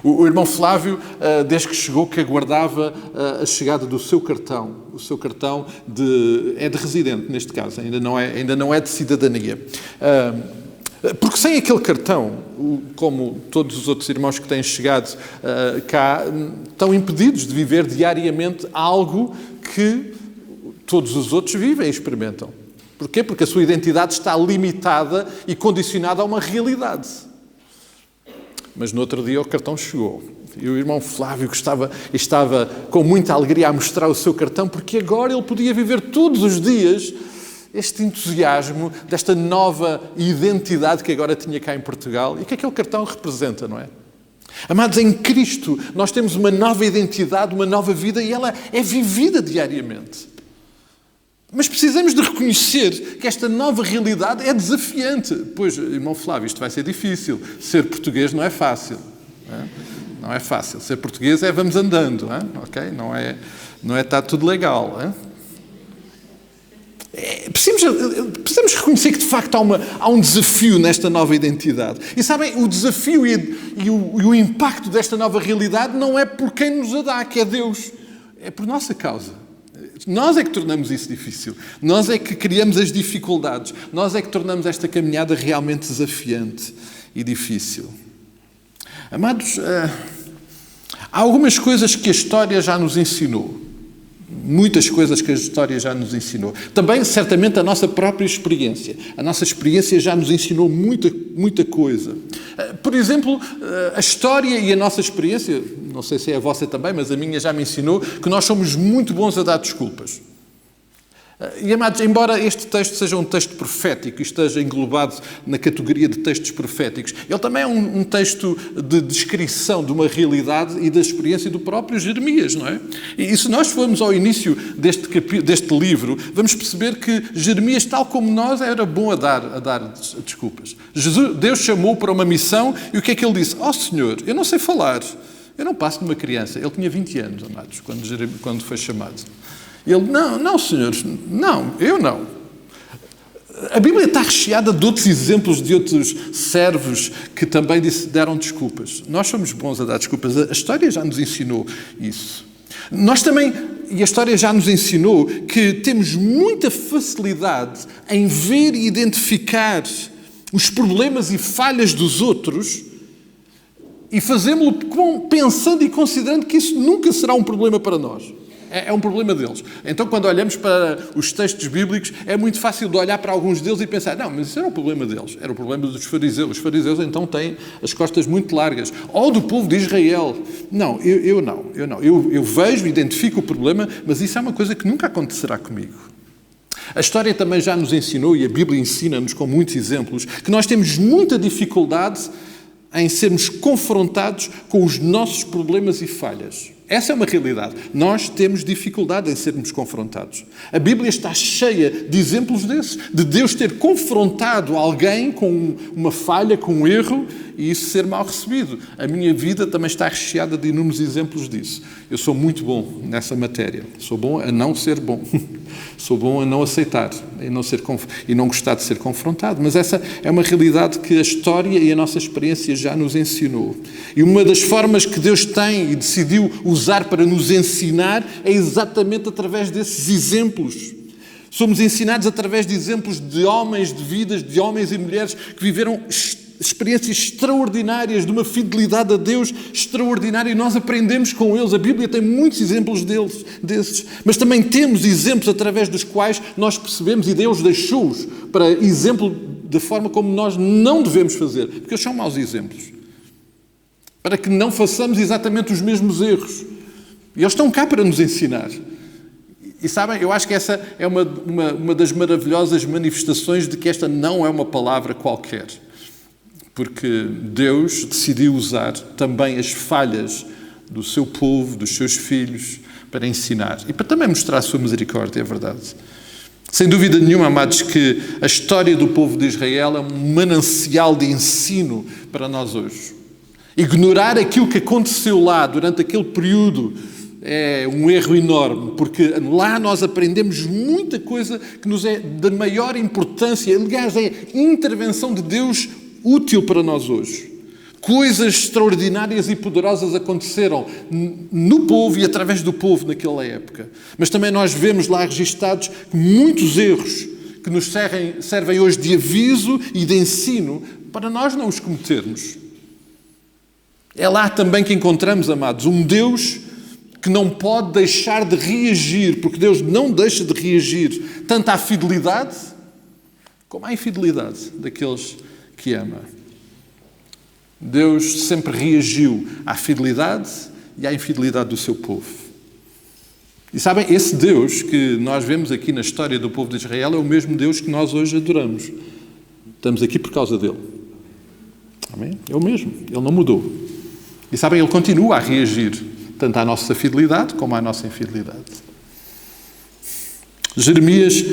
O irmão Flávio, desde que chegou, que aguardava a chegada do seu cartão. O seu cartão é de residente, neste caso, ainda não é de cidadania. Porque sem aquele cartão, como todos os outros irmãos que têm chegado cá, estão impedidos de viver diariamente algo que todos os outros vivem e experimentam. Porquê? Porque a sua identidade está limitada e condicionada a uma realidade. Mas no outro dia o cartão chegou. E o irmão Flávio estava com muita alegria a mostrar o seu cartão, porque agora ele podia viver todos os dias este entusiasmo desta nova identidade que agora tinha cá em Portugal e que aquele cartão representa, não é? Amados, em Cristo nós temos uma nova identidade, uma nova vida, e ela é vivida diariamente. Mas precisamos de reconhecer que esta nova realidade é desafiante. Pois, irmão Flávio, isto vai ser difícil. Ser português não é fácil. Não é fácil. Ser português é vamos andando. Ok? Não é está tudo legal. Precisamos reconhecer que, de facto, há um desafio nesta nova identidade. E sabem, o desafio e o impacto desta nova realidade não é por quem nos a dá, que é Deus. É por nossa causa. Nós é que tornamos isso difícil. Nós é que criamos as dificuldades. Nós é que tornamos esta caminhada realmente desafiante e difícil. Amados, há algumas coisas que a história já nos ensinou. Muitas coisas que a história já nos ensinou. Também, certamente, a nossa própria experiência. A nossa experiência já nos ensinou muita coisa. Por exemplo, a história e a nossa experiência, não sei se é a vossa também, mas a minha já me ensinou que nós somos muito bons a dar desculpas. E, amados, embora este texto seja um texto profético e esteja englobado na categoria de textos proféticos, ele também é um texto de descrição de uma realidade e da experiência do próprio Jeremias, não é? E se nós formos ao início deste livro, vamos perceber que Jeremias, tal como nós, era bom a dar desculpas. Deus chamou para uma missão e o que é que ele disse? Senhor, eu não sei falar, eu não passo de uma criança. Ele tinha 20 anos, amados, quando foi chamado. Ele, não, senhor, não, eu não. A Bíblia está recheada de outros exemplos de outros servos que também deram desculpas. Nós somos bons a dar desculpas. A história já nos ensinou isso. Nós também, e a história já nos ensinou, que temos muita facilidade em ver e identificar os problemas e falhas dos outros e fazê-lo pensando e considerando que isso nunca será um problema para nós. É um problema deles. Então, quando olhamos para os textos bíblicos, é muito fácil de olhar para alguns deles e pensar, não, mas isso era o problema deles. Era o problema dos fariseus. Os fariseus, então, têm as costas muito largas. Ou do povo de Israel. Não, eu não. Eu vejo, identifico o problema, mas isso é uma coisa que nunca acontecerá comigo. A história também já nos ensinou, e a Bíblia ensina-nos com muitos exemplos, que nós temos muita dificuldade em sermos confrontados com os nossos problemas e falhas. Essa é uma realidade. Nós temos dificuldade em sermos confrontados. A Bíblia está cheia de exemplos desses, de Deus ter confrontado alguém com uma falha, com um erro, e isso ser mal recebido. A minha vida também está recheada de inúmeros exemplos disso. Eu sou muito bom nessa matéria. Sou bom a não ser bom. Sou bom a não aceitar e não gostar de ser confrontado. Mas essa é uma realidade que a história e a nossa experiência já nos ensinou. E uma das formas que Deus tem e decidiu usar para nos ensinar é exatamente através desses exemplos. Somos ensinados através de exemplos de homens, de vidas, de homens e mulheres que viveram experiências extraordinárias, de uma fidelidade a Deus extraordinária, e nós aprendemos com eles. A Bíblia tem muitos exemplos desses, mas também temos exemplos através dos quais nós percebemos, e Deus deixou-os para exemplo da forma como nós não devemos fazer, porque eles são maus exemplos, para que não façamos exatamente os mesmos erros. E eles estão cá para nos ensinar. E sabem, eu acho que essa é uma das maravilhosas manifestações de que esta não é uma palavra qualquer. Porque Deus decidiu usar também as falhas do seu povo, dos seus filhos, para ensinar e para também mostrar a sua misericórdia, é verdade. Sem dúvida nenhuma, amados, que a história do povo de Israel é um manancial de ensino para nós hoje. Ignorar aquilo que aconteceu lá durante aquele período é um erro enorme, porque lá nós aprendemos muita coisa que nos é de maior importância. Aliás, é intervenção de Deus útil para nós hoje. Coisas extraordinárias e poderosas aconteceram no povo e através do povo naquela época. Mas também nós vemos lá registados muitos erros que nos servem hoje de aviso e de ensino para nós não os cometermos. É lá também que encontramos, amados, um Deus que não pode deixar de reagir, porque Deus não deixa de reagir tanto à fidelidade como à infidelidade daqueles que ama. Deus sempre reagiu à fidelidade e à infidelidade do seu povo. E sabem, esse Deus que nós vemos aqui na história do povo de Israel é o mesmo Deus que nós hoje adoramos. Estamos aqui por causa dele. Amém? É o mesmo. Ele não mudou. E sabem, ele continua a reagir tanto à nossa fidelidade como à nossa infidelidade. Jeremias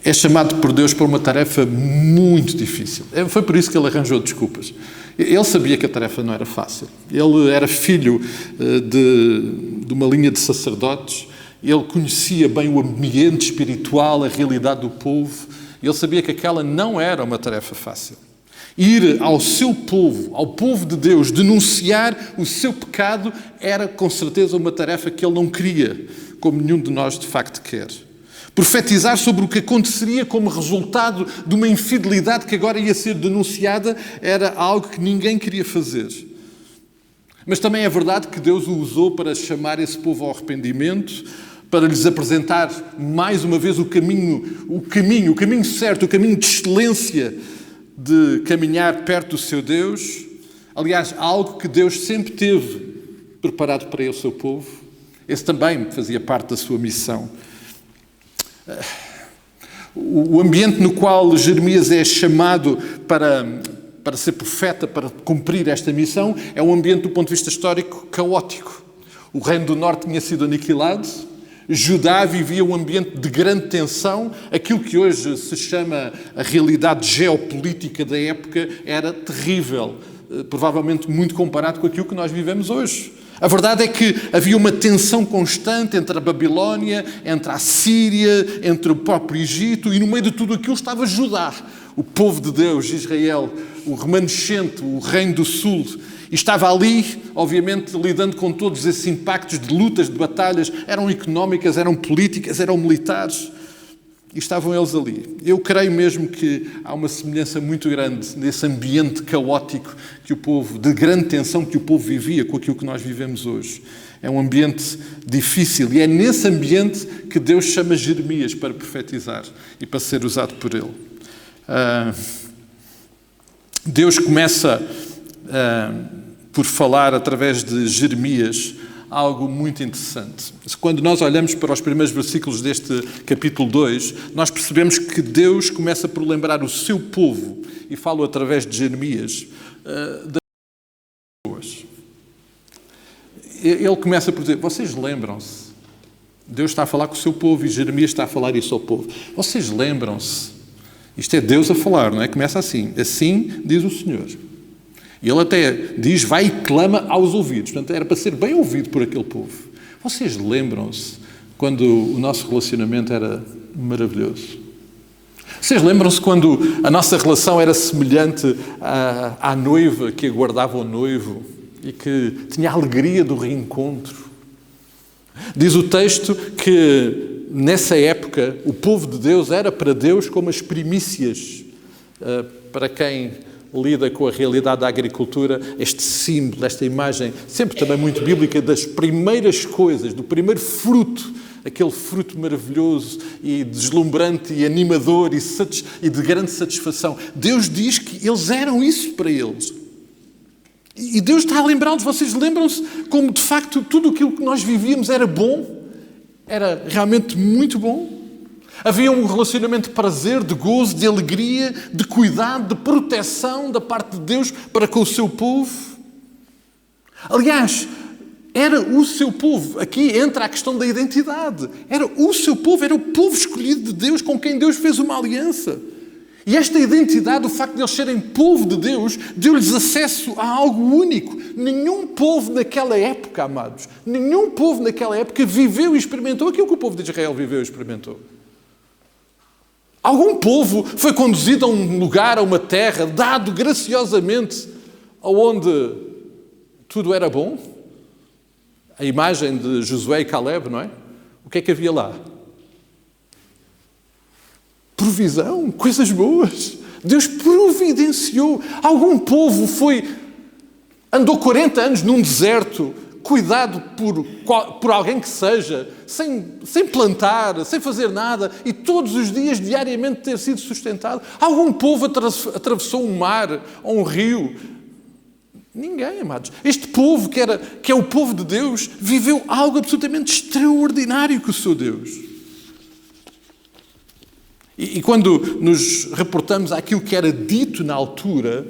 é chamado por Deus para uma tarefa muito difícil. Foi por isso que ele arranjou desculpas. Ele sabia que a tarefa não era fácil. Ele era filho de uma linha de sacerdotes. Ele conhecia bem o ambiente espiritual, a realidade do povo. Ele sabia que aquela não era uma tarefa fácil. Ir ao seu povo, ao povo de Deus, denunciar o seu pecado, era com certeza uma tarefa que ele não queria, como nenhum de nós de facto quer. Profetizar sobre o que aconteceria como resultado de uma infidelidade que agora ia ser denunciada era algo que ninguém queria fazer. Mas também é verdade que Deus o usou para chamar esse povo ao arrependimento, para lhes apresentar mais uma vez o caminho certo, o caminho de excelência de caminhar perto do seu Deus. Aliás, algo que Deus sempre teve preparado para o seu povo. Esse também fazia parte da sua missão. O ambiente no qual Jeremias é chamado para ser profeta, para cumprir esta missão, é um ambiente do ponto de vista histórico caótico. O Reino do Norte tinha sido aniquilado, Judá vivia um ambiente de grande tensão, aquilo que hoje se chama a realidade geopolítica da época era terrível, provavelmente muito comparado com aquilo que nós vivemos hoje. A verdade é que havia uma tensão constante entre a Babilónia, entre a Síria, entre o próprio Egito, e no meio de tudo aquilo estava Judá, o povo de Deus, Israel, o remanescente, o reino do sul. E estava ali, obviamente, lidando com todos esses impactos de lutas, de batalhas, eram económicas, eram políticas, eram militares. E estavam eles ali. Eu creio mesmo que há uma semelhança muito grande nesse ambiente caótico que o povo, de grande tensão que o povo vivia com aquilo que nós vivemos hoje. É um ambiente difícil e é nesse ambiente que Deus chama Jeremias para profetizar e para ser usado por ele. Deus começa por falar através de Jeremias algo muito interessante. Quando nós olhamos para os primeiros versículos deste capítulo 2, nós percebemos que Deus começa por lembrar o seu povo, e falo através de Jeremias, das pessoas. Ele começa por dizer, vocês lembram-se? Deus está a falar com o seu povo e Jeremias está a falar isso ao povo. Vocês lembram-se? Isto é Deus a falar, não é? Começa assim. Assim diz o Senhor. E ele até diz, vai e clama aos ouvidos. Portanto, era para ser bem ouvido por aquele povo. Vocês lembram-se quando o nosso relacionamento era maravilhoso? Vocês lembram-se quando a nossa relação era semelhante à noiva que aguardava o noivo e que tinha a alegria do reencontro? Diz o texto que, nessa época, o povo de Deus era para Deus como as primícias para quem lida com a realidade da agricultura, este símbolo, esta imagem, sempre também muito bíblica, das primeiras coisas, do primeiro fruto, aquele fruto maravilhoso e deslumbrante e animador e de grande satisfação. Deus diz que eles eram isso para eles. E Deus está a lembrá-los, vocês lembram-se como de facto tudo aquilo que nós vivíamos era bom, era realmente muito bom. Havia um relacionamento de prazer, de gozo, de alegria, de cuidado, de proteção da parte de Deus para com o seu povo. Aliás, Era o seu povo. Aqui entra a questão da identidade. Era o seu povo, era o povo escolhido de Deus, com quem Deus fez uma aliança. E esta identidade, o facto de eles serem povo de Deus, deu-lhes acesso a algo único. Nenhum povo naquela época, amados, nenhum povo naquela época viveu e experimentou aquilo que o povo de Israel viveu e experimentou. Algum povo foi conduzido a um lugar, a uma terra, dado graciosamente, onde tudo era bom? A imagem de Josué e Caleb, não é? O que é que havia lá? Provisão, coisas boas. Deus providenciou. Algum povo andou 40 anos num deserto, cuidado por alguém que seja, sem plantar, sem fazer nada, e todos os dias, diariamente, ter sido sustentado. Algum povo atravessou um mar ou um rio. Ninguém, amados. Este povo, que é o povo de Deus, viveu algo absolutamente extraordinário com o seu Deus. E quando nos reportamos àquilo que era dito na altura,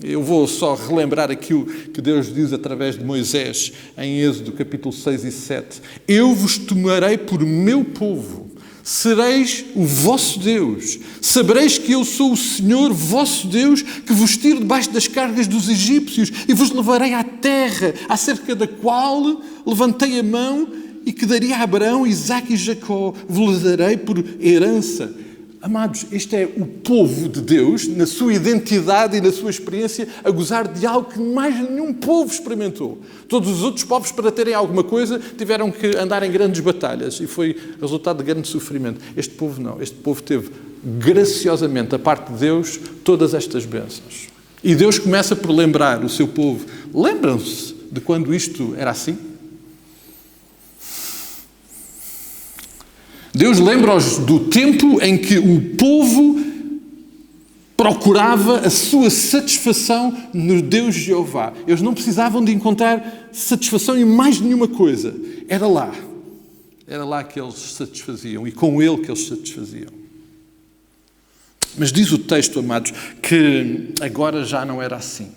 eu vou só relembrar aquilo que Deus diz através de Moisés, em Êxodo, capítulo 6 e 7. Eu vos tomarei por meu povo, sereis o vosso Deus. Sabereis que eu sou o Senhor, vosso Deus, que vos tiro debaixo das cargas dos egípcios e vos levarei à terra, acerca da qual levantei a mão e que daria a Abraão, Isaque e Jacó. Vos darei por herança. Amados, este é o povo de Deus, na sua identidade e na sua experiência, a gozar de algo que mais nenhum povo experimentou. Todos os outros povos, para terem alguma coisa, tiveram que andar em grandes batalhas e foi resultado de grande sofrimento. Este povo não. Este povo teve graciosamente, da parte de Deus, todas estas bênçãos. E Deus começa por lembrar o seu povo. Lembram-se de quando isto era assim? Deus lembra-os do tempo em que o povo procurava a sua satisfação no Deus Jeová. Eles não precisavam de encontrar satisfação em mais nenhuma coisa. Era lá. Era lá que eles se satisfaziam e com Ele que eles se satisfaziam. Mas diz o texto, amados, que agora já não era assim.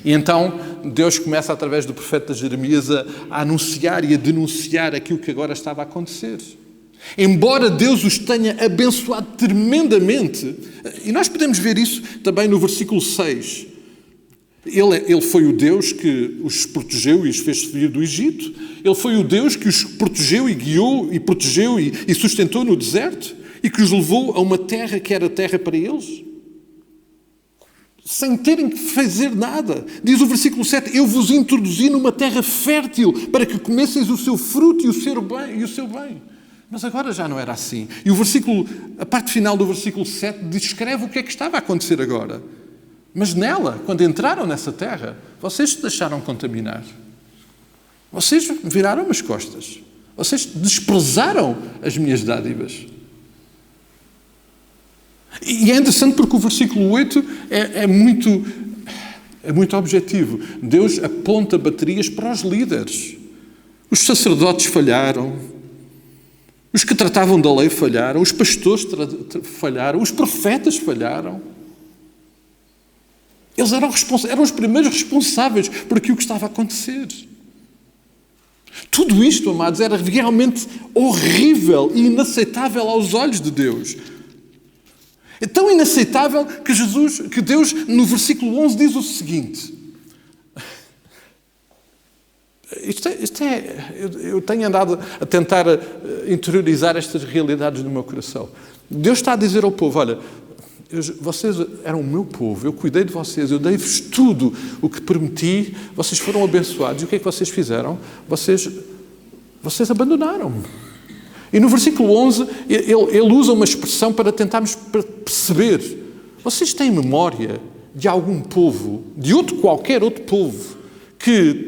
E então Deus começa, através do profeta Jeremias, a anunciar e a denunciar aquilo que agora estava a acontecer. Embora Deus os tenha abençoado tremendamente, e nós podemos ver isso também no versículo 6. Ele foi o Deus que os protegeu e os fez sair do Egito. Ele foi o Deus que os protegeu e guiou e protegeu e sustentou no deserto e que os levou a uma terra que era terra para eles, sem terem que fazer nada. Diz o versículo 7, eu vos introduzi numa terra fértil para que comesseis o seu fruto e o seu bem. Mas agora já não era assim. E a parte final do versículo 7 descreve o que é que estava a acontecer agora. Mas nela, quando entraram nessa terra, vocês se deixaram contaminar. Vocês viraram as costas. Vocês desprezaram as minhas dádivas. E é interessante porque o versículo 8 é muito objetivo. Deus aponta baterias para os líderes. Os sacerdotes falharam. Os que tratavam da lei falharam, os pastores falharam, os profetas falharam. Eles eram os primeiros responsáveis por aquilo que estava a acontecer. Tudo isto, amados, era realmente horrível e inaceitável aos olhos de Deus. É tão inaceitável que Deus, no versículo 11, diz o seguinte. Eu tenho andado a tentar interiorizar estas realidades no meu coração. Deus está a dizer ao povo, olha, vocês eram o meu povo, eu cuidei de vocês, eu dei-vos tudo o que prometi, vocês foram abençoados. E o que é que vocês fizeram? Vocês abandonaram-me. E no versículo 11, ele usa uma expressão para tentarmos perceber. Vocês têm memória de algum povo, de qualquer outro povo, que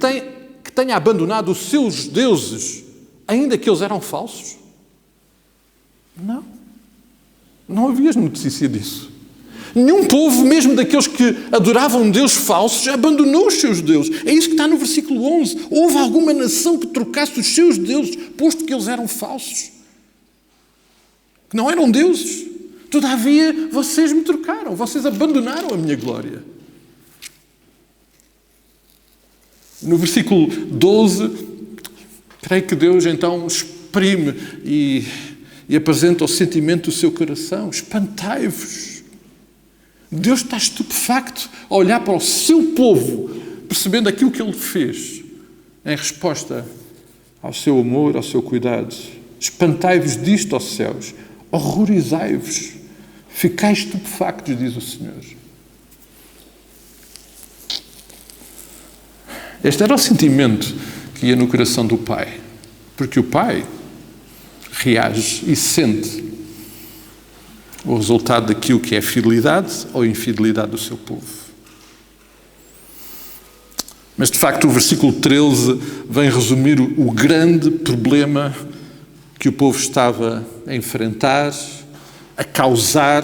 tenha abandonado os seus deuses, ainda que eles eram falsos? Não. Não havia notícia disso. Nenhum povo, mesmo daqueles que adoravam deuses falsos, abandonou os seus deuses. É isso que está no versículo 11. Houve alguma nação que trocasse os seus deuses, posto que eles eram falsos? Que não eram deuses. Todavia, vocês me trocaram. Vocês abandonaram a minha glória. No versículo 12, creio que Deus então exprime e apresenta o sentimento do seu coração. Espantai-vos. Deus está estupefacto a olhar para o seu povo, percebendo aquilo que Ele fez em resposta ao seu amor, ao seu cuidado. Espantai-vos disto, ó céus, horrorizai-vos, ficai estupefactos, diz o Senhor. Este era o sentimento que ia no coração do Pai, porque o Pai reage e sente o resultado daquilo que é fidelidade ou infidelidade do seu povo. Mas, de facto, o versículo 13 vem resumir o grande problema que o povo estava a enfrentar, a causar,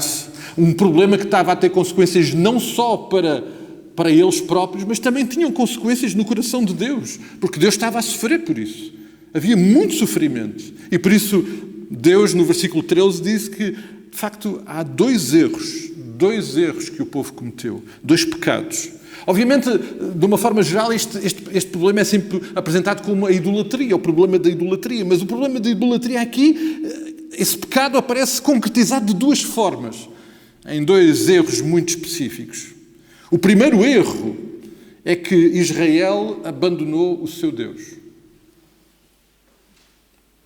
um problema que estava a ter consequências não só para eles próprios, mas também tinham consequências no coração de Deus, porque Deus estava a sofrer por isso. Havia muito sofrimento. E por isso, Deus, no versículo 13, diz que, de facto, há dois erros que o povo cometeu, dois pecados. Obviamente, de uma forma geral, este problema é sempre apresentado como a idolatria, o problema da idolatria. Mas o problema da idolatria aqui, esse pecado aparece concretizado de duas formas, em dois erros muito específicos. O primeiro erro é que Israel abandonou o seu Deus.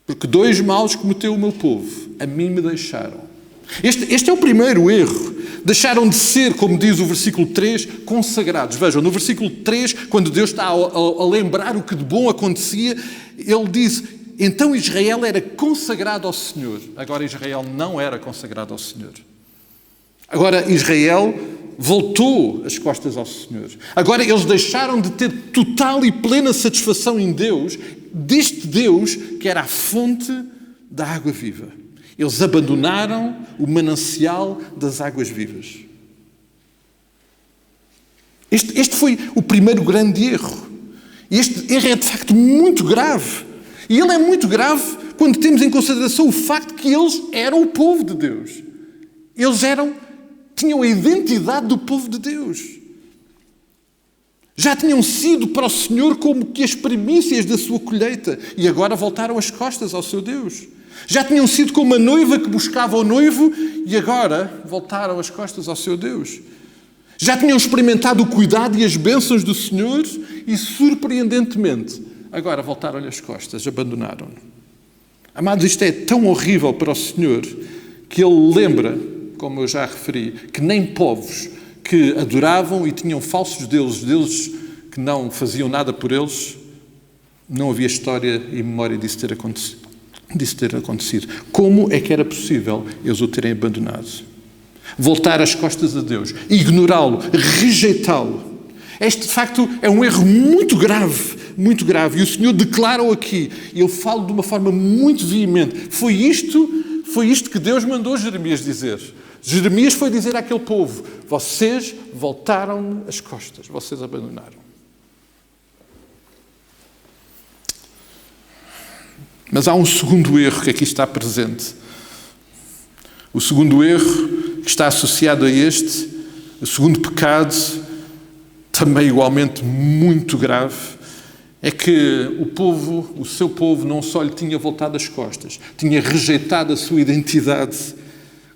Porque dois males cometeu o meu povo, a mim me deixaram. Este é o primeiro erro. Deixaram de ser, como diz o versículo 3, consagrados. Vejam, no versículo 3, quando Deus está a lembrar o que de bom acontecia, Ele diz, então Israel era consagrado ao Senhor. Agora Israel não era consagrado ao Senhor. Agora Israel voltou as costas ao Senhor. Agora eles deixaram de ter total e plena satisfação em Deus, deste Deus que era a fonte da água viva. Eles abandonaram o manancial das águas vivas. Este foi o primeiro grande erro. E este erro é, de facto, muito grave. E ele é muito grave quando temos em consideração o facto que eles eram o povo de Deus. Eles tinham a identidade do povo de Deus. Já tinham sido para o Senhor como que as primícias da sua colheita. E agora voltaram as costas ao seu Deus. Já tinham sido como a noiva que buscava o noivo e agora voltaram as costas ao seu Deus. Já tinham experimentado o cuidado e as bênçãos do Senhor e, surpreendentemente, agora voltaram-lhe as costas, abandonaram-no. Amados, isto é tão horrível para o Senhor que Ele lembra, como eu já referi, que nem povos que adoravam e tinham falsos deuses que não faziam nada por eles, não havia história e memória disso ter acontecido. Como é que era possível eles o terem abandonado? Voltar as costas a Deus, ignorá-lo, rejeitá-lo. Este, de facto, é um erro muito grave. E o Senhor declara-o aqui. E eu falo de uma forma muito veemente. Foi isto que Deus mandou Jeremias dizer. Jeremias foi dizer àquele povo, vocês voltaram as costas, vocês abandonaram. Mas há um segundo erro que aqui está presente. O segundo erro que está associado a este, o segundo pecado, também igualmente muito grave, é que o seu povo não só lhe tinha voltado as costas, tinha rejeitado a sua identidade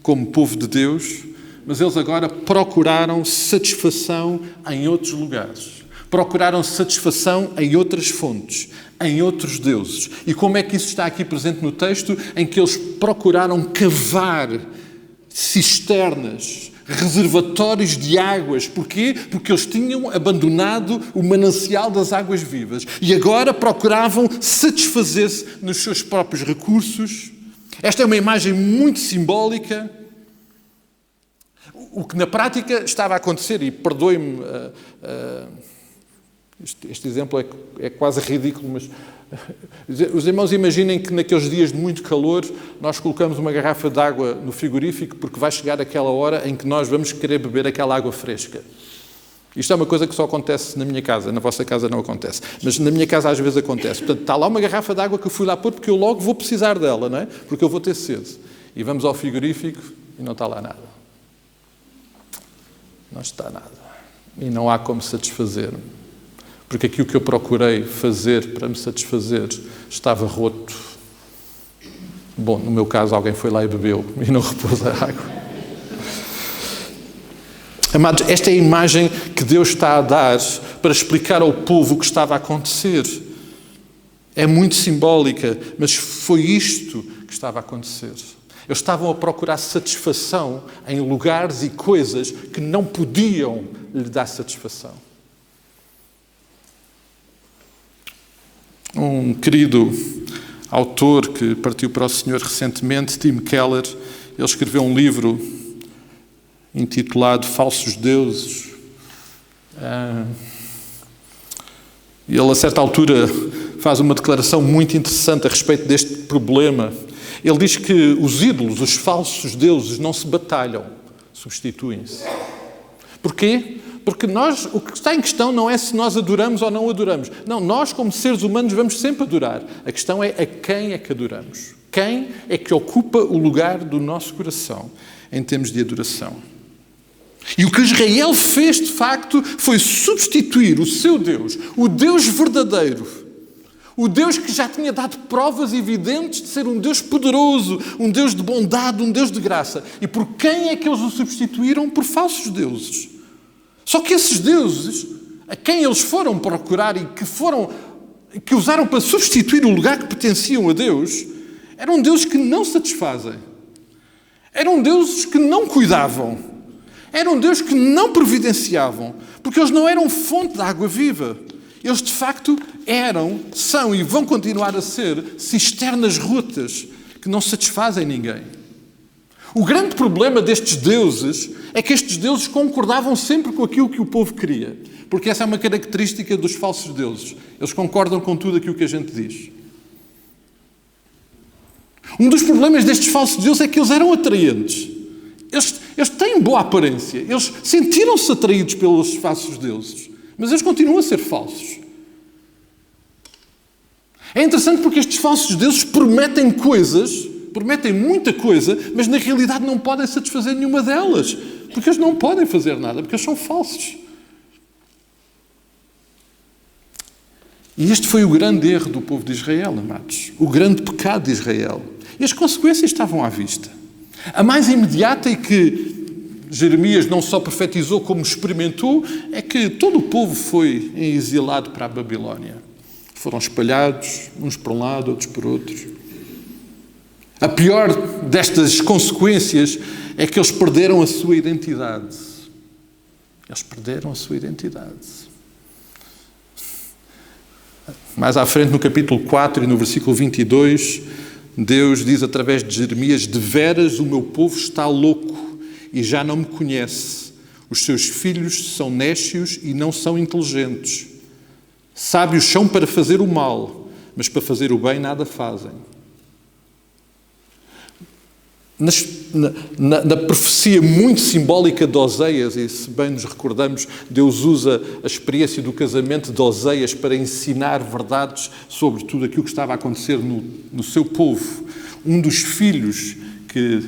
como povo de Deus, mas eles agora procuraram satisfação em outros lugares. Procuraram satisfação em outras fontes, em outros deuses. E como é que isso está aqui presente no texto? Em que eles procuraram cavar cisternas, reservatórios de águas. Porquê? Porque eles tinham abandonado o manancial das águas vivas. E agora procuravam satisfazer-se nos seus próprios recursos. Esta é uma imagem muito simbólica. O que na prática estava a acontecer, e perdoe-me, este exemplo é quase ridículo, mas os irmãos imaginem que naqueles dias de muito calor nós colocamos uma garrafa de água no frigorífico porque vai chegar aquela hora em que nós vamos querer beber aquela água fresca. Isto é uma coisa que só acontece na minha casa, na vossa casa não acontece, mas na minha casa às vezes acontece. Portanto, está lá uma garrafa de água que eu fui lá pôr porque eu logo vou precisar dela, não é? Porque eu vou ter sede. E vamos ao frigorífico e não está lá nada. Não está nada. E não há como satisfazer. porque aquilo que eu procurei fazer para me satisfazer estava roto. Bom, no meu caso, alguém foi lá e bebeu e não repôs a água. Amados, esta é a imagem que Deus está a dar para explicar ao povo o que estava a acontecer. É muito simbólica, mas foi isto que estava a acontecer. Eles estavam a procurar satisfação em lugares e coisas que não podiam lhe dar satisfação. Um querido autor que partiu para o Senhor recentemente, Tim Keller, ele escreveu um livro intitulado Falsos Deuses. Ele, a certa altura, faz uma declaração muito interessante a respeito deste problema. Ele diz que os ídolos, os falsos deuses, não se batalham, substituem-se. Porquê? Porque o que está em questão não é se nós adoramos ou não adoramos. Não, nós como seres humanos vamos sempre adorar. A questão é a quem é que adoramos. Quem é que ocupa o lugar do nosso coração em termos de adoração. E o que Israel fez, de facto, foi substituir o seu Deus, o Deus verdadeiro, o Deus que já tinha dado provas evidentes de ser um Deus poderoso, um Deus de bondade, um Deus de graça. E por quem é que eles o substituíram? Por falsos deuses. Só que esses deuses, a quem eles foram procurar e que usaram para substituir o lugar que pertenciam a Deus, eram deuses que não satisfazem. Eram deuses que não cuidavam. Eram deuses que não providenciavam, porque eles não eram fonte de água viva. Eles, de facto, são e vão continuar a ser cisternas rotas que não satisfazem ninguém. O grande problema destes deuses é que estes deuses concordavam sempre com aquilo que o povo queria, porque essa é uma característica dos falsos deuses. Eles concordam com tudo aquilo que a gente diz. Um dos problemas destes falsos deuses é que eles eram atraentes. Eles têm boa aparência. Eles sentiram-se atraídos pelos falsos deuses. Mas eles continuam a ser falsos. É interessante porque estes falsos deuses prometem muita coisa, mas na realidade não podem satisfazer nenhuma delas. Porque eles não podem fazer nada, porque eles são falsos. E este foi o grande erro do povo de Israel, amados. O grande pecado de Israel. E as consequências estavam à vista. A mais imediata e que Jeremias não só profetizou como experimentou é que todo o povo foi exilado para a Babilónia. Foram espalhados, uns para um lado, outros por outros. A pior destas consequências é que eles perderam a sua identidade. Eles perderam a sua identidade. Mais à frente, no capítulo 4 e no versículo 22, Deus diz através de Jeremias: deveras o meu povo está louco e já não me conhece. Os seus filhos são néscios e não são inteligentes. Sábios são para fazer o mal, mas para fazer o bem nada fazem. Na profecia muito simbólica de Oseias, e se bem nos recordamos, Deus usa a experiência do casamento de Oseias para ensinar verdades sobre tudo aquilo que estava a acontecer no seu povo. Um dos filhos que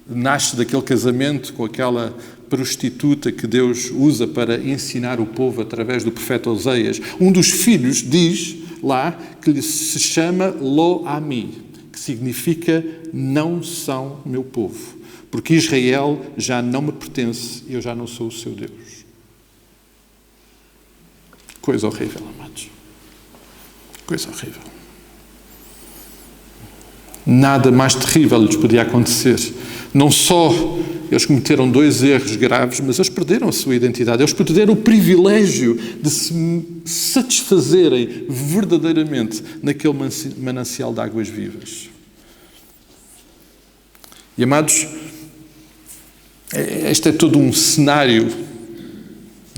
nasce daquele casamento com aquela prostituta que Deus usa para ensinar o povo através do profeta Oseias, um dos filhos diz lá que se chama Lo-Ami, que significa não são meu povo, porque Israel já não me pertence e eu já não sou o seu Deus. Coisa horrível, amados. Coisa horrível. Nada mais terrível lhes podia acontecer. Não só eles cometeram 2 erros graves, mas eles perderam a sua identidade. Eles perderam o privilégio de se satisfazerem verdadeiramente naquele manancial de águas vivas. E, amados, este é todo um cenário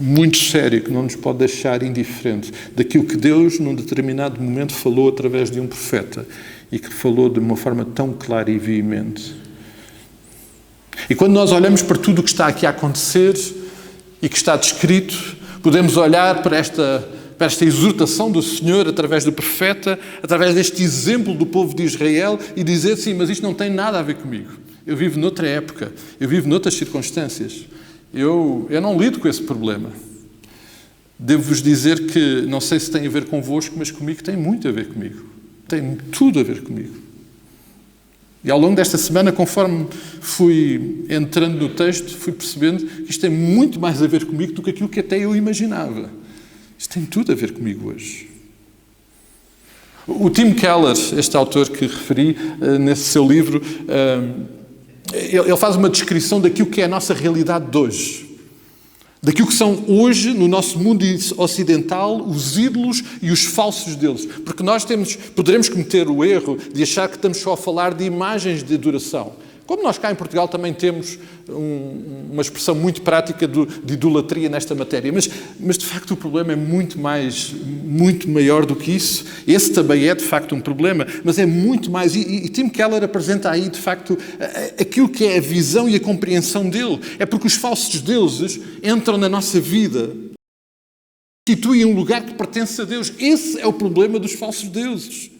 muito sério que não nos pode deixar indiferente daquilo que Deus, num determinado momento, falou através de um profeta e que falou de uma forma tão clara e veemente. E quando nós olhamos para tudo o que está aqui a acontecer e que está descrito, podemos olhar para esta exortação do Senhor através do profeta, através deste exemplo do povo de Israel e dizer, sim, mas isto não tem nada a ver comigo. Eu vivo noutra época, eu vivo noutras circunstâncias. Eu não lido com esse problema. Devo-vos dizer que, não sei se tem a ver convosco, mas comigo tem muito a ver comigo. Tem tudo a ver comigo. E ao longo desta semana, conforme fui entrando no texto, fui percebendo que isto tem muito mais a ver comigo do que aquilo que até eu imaginava. Isto tem tudo a ver comigo hoje. O Tim Keller, este autor que referi nesse seu livro, ele faz uma descrição daquilo que é a nossa realidade de hoje. Daquilo que são hoje, no nosso mundo ocidental, os ídolos e os falsos deuses. Porque nós poderemos cometer o erro de achar que estamos só a falar de imagens de adoração. Como nós cá em Portugal também temos uma expressão muito prática de idolatria nesta matéria. Mas de facto o problema é muito maior do que isso. Esse também é de facto um problema, mas é muito mais. E Tim Keller apresenta aí de facto aquilo que é a visão e a compreensão dele. É porque os falsos deuses entram na nossa vida, constituem um lugar que pertence a Deus. Esse é o problema dos falsos deuses.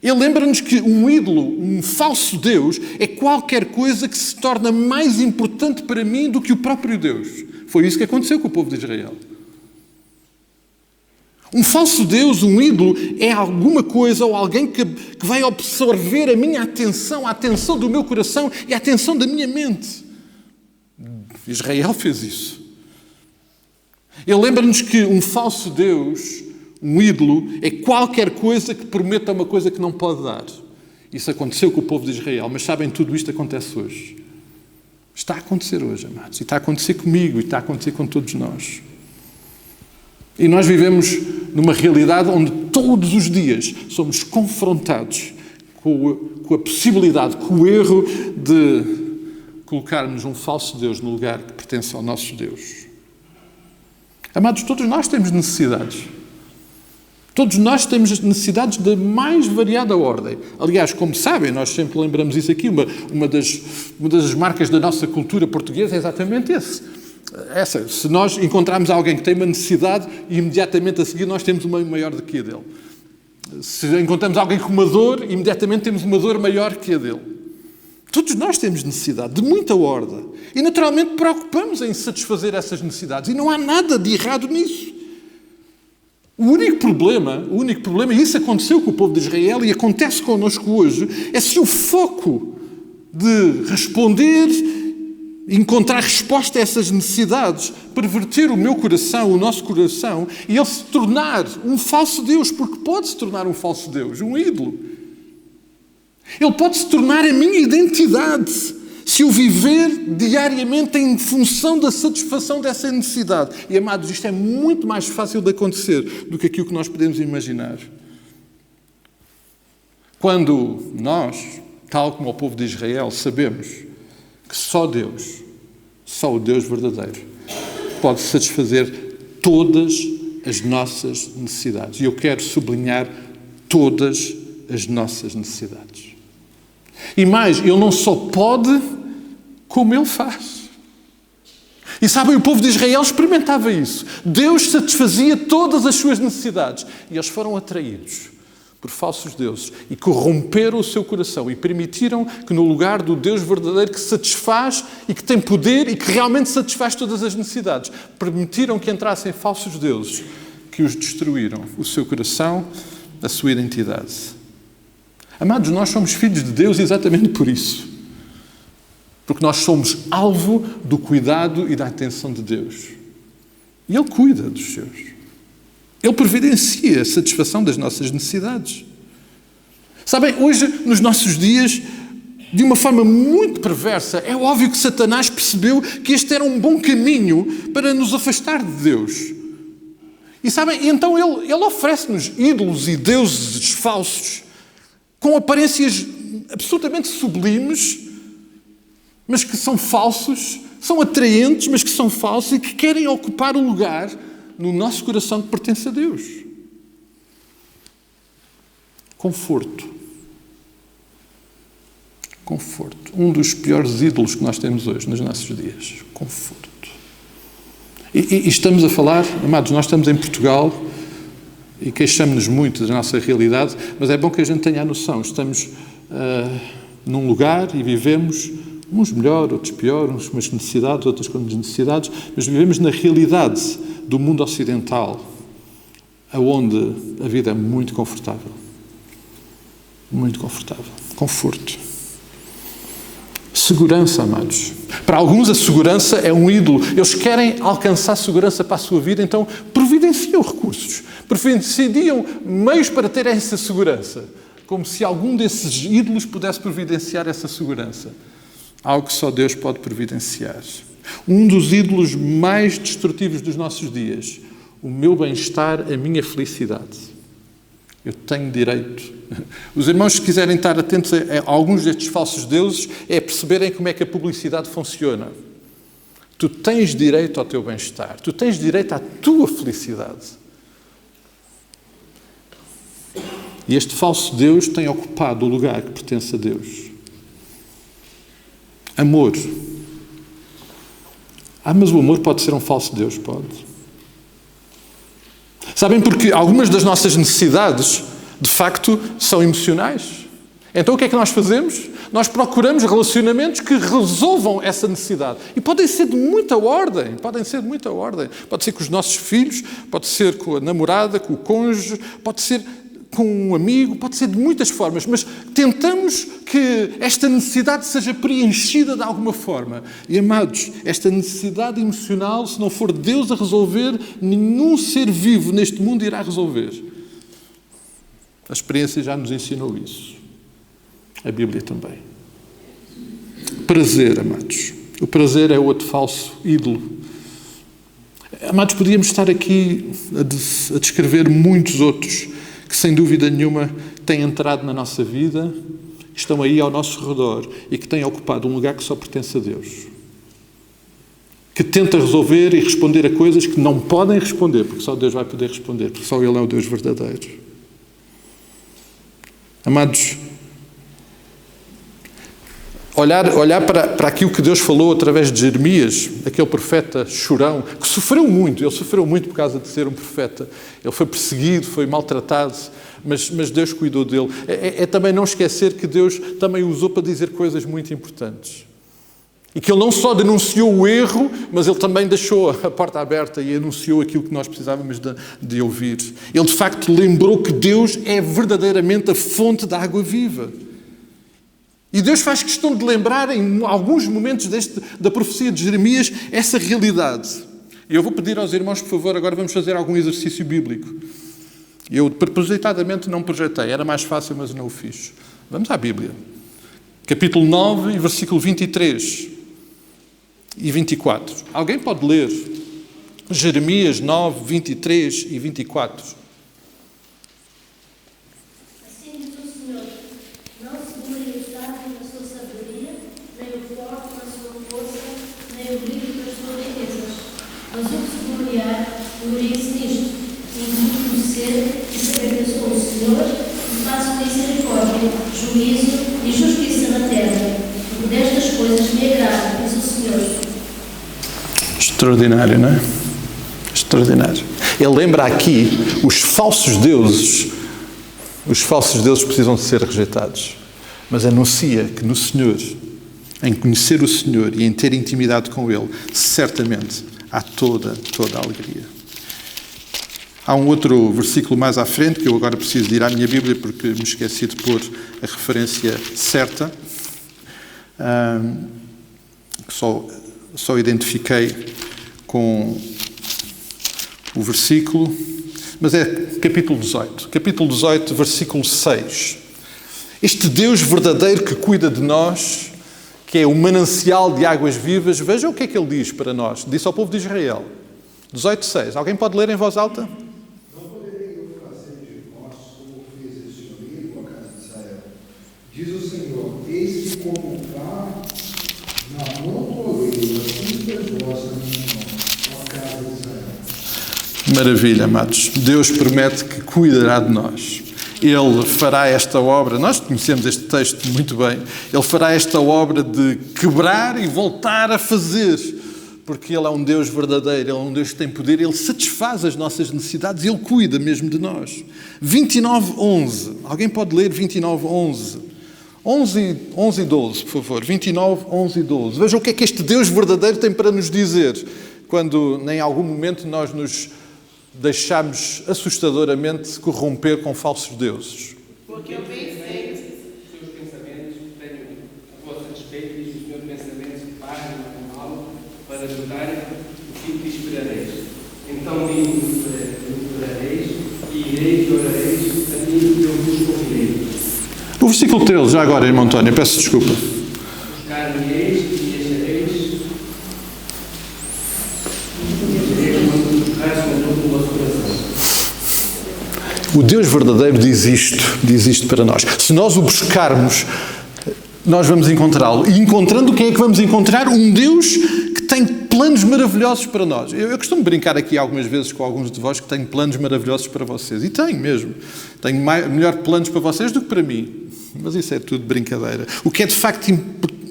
Ele lembra-nos que um ídolo, um falso Deus, é qualquer coisa que se torna mais importante para mim do que o próprio Deus. Foi isso que aconteceu com o povo de Israel. Um falso Deus, um ídolo, é alguma coisa ou alguém que vai absorver a minha atenção, a atenção do meu coração e a atenção da minha mente. Israel fez isso. Ele lembra-nos que um falso Deus, um ídolo, é qualquer coisa que prometa uma coisa que não pode dar. Isso aconteceu com o povo de Israel, mas sabem, tudo isto acontece hoje. Está a acontecer hoje, amados. E está a acontecer comigo, e está a acontecer com todos nós. E nós vivemos numa realidade onde todos os dias somos confrontados com a possibilidade, com o erro de colocarmos um falso Deus no lugar que pertence ao nosso Deus. Amados, todos nós temos necessidades. Todos nós temos necessidades da mais variada ordem. Aliás, como sabem, nós sempre lembramos isso aqui, uma das marcas da nossa cultura portuguesa é exatamente essa. Se nós encontrarmos alguém que tem uma necessidade, imediatamente a seguir nós temos uma maior do que a dele. Se encontramos alguém com uma dor, imediatamente temos uma dor maior que a dele. Todos nós temos necessidade de muita ordem. E naturalmente preocupamos em satisfazer essas necessidades. E não há nada de errado nisso. O único problema, e isso aconteceu com o povo de Israel e acontece connosco hoje, é se o foco de responder, encontrar resposta a essas necessidades, perverter o meu coração, o nosso coração, e ele se tornar um falso Deus, porque pode se tornar um falso Deus, um ídolo. Ele pode se tornar a minha identidade, se eu viver diariamente em função da satisfação dessa necessidade. E, amados, isto é muito mais fácil de acontecer do que aquilo que nós podemos imaginar. Quando nós, tal como o povo de Israel, sabemos que só Deus, só o Deus verdadeiro, pode satisfazer todas as nossas necessidades. E eu quero sublinhar todas as nossas necessidades. E mais, Ele não só pode, como Ele faz. E sabem, o povo de Israel experimentava isso. Deus satisfazia todas as suas necessidades. E eles foram atraídos por falsos deuses e corromperam o seu coração e permitiram que no lugar do Deus verdadeiro que satisfaz e que tem poder e que realmente satisfaz todas as necessidades, permitiram que entrassem falsos deuses que os destruíram, o seu coração, a sua identidade. Amados, nós somos filhos de Deus exatamente por isso. Porque nós somos alvo do cuidado e da atenção de Deus. E Ele cuida dos seus. Ele providencia a satisfação das nossas necessidades. Sabem, hoje, nos nossos dias, de uma forma muito perversa, é óbvio que Satanás percebeu que este era um bom caminho para nos afastar de Deus. E sabem, então ele oferece-nos ídolos e deuses falsos, com aparências absolutamente sublimes, mas que são falsos, são atraentes, mas que são falsos e que querem ocupar o lugar no nosso coração que pertence a Deus. Conforto. Conforto. Um dos piores ídolos que nós temos hoje, nos nossos dias. Conforto. E estamos a falar, amados, nós estamos em Portugal e queixamos-nos muito da nossa realidade, mas é bom que a gente tenha a noção. Estamos num lugar e vivemos Uns melhor, outros pior, uns com as necessidades, outros com as necessidades, mas vivemos na realidade do mundo ocidental, onde a vida é muito confortável. Muito confortável. Conforto. Segurança, amados. Para alguns a segurança é um ídolo. Eles querem alcançar segurança para a sua vida, então providenciam recursos. Providenciam meios para ter essa segurança. Como se algum desses ídolos pudesse providenciar essa segurança. Algo que só Deus pode providenciar. Um dos ídolos mais destrutivos dos nossos dias. O meu bem-estar, a minha felicidade. Eu tenho direito. Os irmãos, se quiserem estar atentos a alguns destes falsos deuses, é perceberem como é que a publicidade funciona. Tu tens direito ao teu bem-estar. Tu tens direito à tua felicidade. E este falso Deus tem ocupado o lugar que pertence a Deus. Amor. Mas o amor pode ser um falso Deus? Pode. Sabem, porque algumas das nossas necessidades, de facto, são emocionais. Então o que é que nós fazemos? Nós procuramos relacionamentos que resolvam essa necessidade. E podem ser de muita ordem. Pode ser com os nossos filhos, pode ser com a namorada, com o cônjuge, pode ser com um amigo, pode ser de muitas formas, mas tentamos que esta necessidade seja preenchida de alguma forma. E, amados, esta necessidade emocional, se não for Deus a resolver, nenhum ser vivo neste mundo irá resolver. A experiência já nos ensinou isso. A Bíblia também. Prazer, amados. O prazer é outro falso ídolo. Amados, podíamos estar aqui a descrever muitos outros que, sem dúvida nenhuma, têm entrado na nossa vida, estão aí ao nosso redor e que têm ocupado um lugar que só pertence a Deus. Que tenta resolver e responder a coisas que não podem responder, porque só Deus vai poder responder, porque só Ele é o Deus verdadeiro. Amados, olhar para aquilo que Deus falou através de Jeremias, aquele profeta chorão, que sofreu muito, ele sofreu muito por causa de ser um profeta. Ele foi perseguido, foi maltratado, mas Deus cuidou dele. É também não esquecer que Deus também o usou para dizer coisas muito importantes. E que Ele não só denunciou o erro, mas Ele também deixou a porta aberta e anunciou aquilo que nós precisávamos de ouvir. Ele, de facto, lembrou que Deus é verdadeiramente a fonte da água viva. E Deus faz questão de lembrar em alguns momentos da profecia de Jeremias essa realidade. E eu vou pedir aos irmãos, por favor, agora vamos fazer algum exercício bíblico. Eu propositadamente não projetei, era mais fácil, mas não o fiz. Vamos à Bíblia. Capítulo 9 e versículo 23 e 24. Alguém pode ler Jeremias 9, 23 e 24? Glorifique nisto, em conhecer e saber que eu sou o Senhor e faço misericórdia, juízo e justiça na terra, porque destas coisas me agrada, diz o Senhor. Extraordinário, não é? Extraordinário. Ele lembra aqui os falsos deuses. Os falsos deuses precisam de ser rejeitados. Mas anuncia que no Senhor, em conhecer o Senhor e em ter intimidade com Ele, certamente há toda a alegria. Há um outro versículo mais à frente, que eu agora preciso de ir à minha Bíblia porque me esqueci de pôr a referência certa, que só identifiquei com o versículo, mas é capítulo 18. Capítulo 18, versículo 6. Este Deus verdadeiro que cuida de nós, que é o manancial de águas vivas, veja o que é que ele diz para nós. Disse ao povo de Israel. 18:6. Alguém pode ler em voz alta? Diz o Senhor, eis que como vá na montoeira, assim vossa minha mão, ó casa de Israel. Maravilha, amados. Deus promete que cuidará de nós. Ele fará esta obra, nós conhecemos este texto muito bem, Ele fará esta obra de quebrar e voltar a fazer, porque Ele é um Deus verdadeiro, Ele é um Deus que tem poder, Ele satisfaz as nossas necessidades, Ele cuida mesmo de nós. 29:11. Alguém pode ler 29:11? 11 e 12, por favor. 29, 11 e 12. Vejam o que é que este Deus verdadeiro tem para nos dizer quando, em algum momento, nós nos deixamos assustadoramente corromper com falsos deuses. Porque eu bem sei os seus pensamentos tenho a vosso respeito, diz o Senhor, pensamentos de paz e não de mal, para ajudar o fim que esperareis. Então me procurareis e ireis e orareis a mim que eu vos convidei. O versículo 13, já agora, irmão António, peço desculpa. Buscar-me-eis e achareis quando buscares com todo o vosso coração. O Deus verdadeiro diz isto para nós. Se nós o buscarmos, nós vamos encontrá-lo. E encontrando, quem é que vamos encontrar? Um Deus que tem planos maravilhosos para nós. Eu costumo brincar aqui algumas vezes com alguns de vós que tenho planos maravilhosos para vocês. E tenho mesmo. Tenho melhor planos para vocês do que para mim. Mas isso é tudo brincadeira. O que é de facto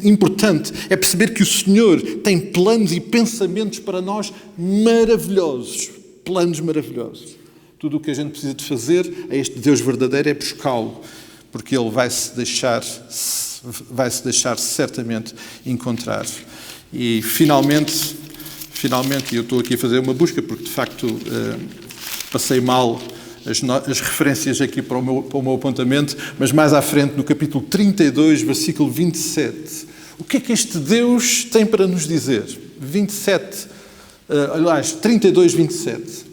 importante é perceber que o Senhor tem planos e pensamentos para nós maravilhosos. Planos maravilhosos. Tudo o que a gente precisa de fazer a este Deus verdadeiro é buscá-lo. Porque Ele vai se deixar certamente encontrar. E finalmente, eu estou aqui a fazer uma busca, porque de facto passei mal as referências aqui para o meu apontamento, mas mais à frente, no capítulo 32, versículo 27. O que é que este Deus tem para nos dizer? 32, 27.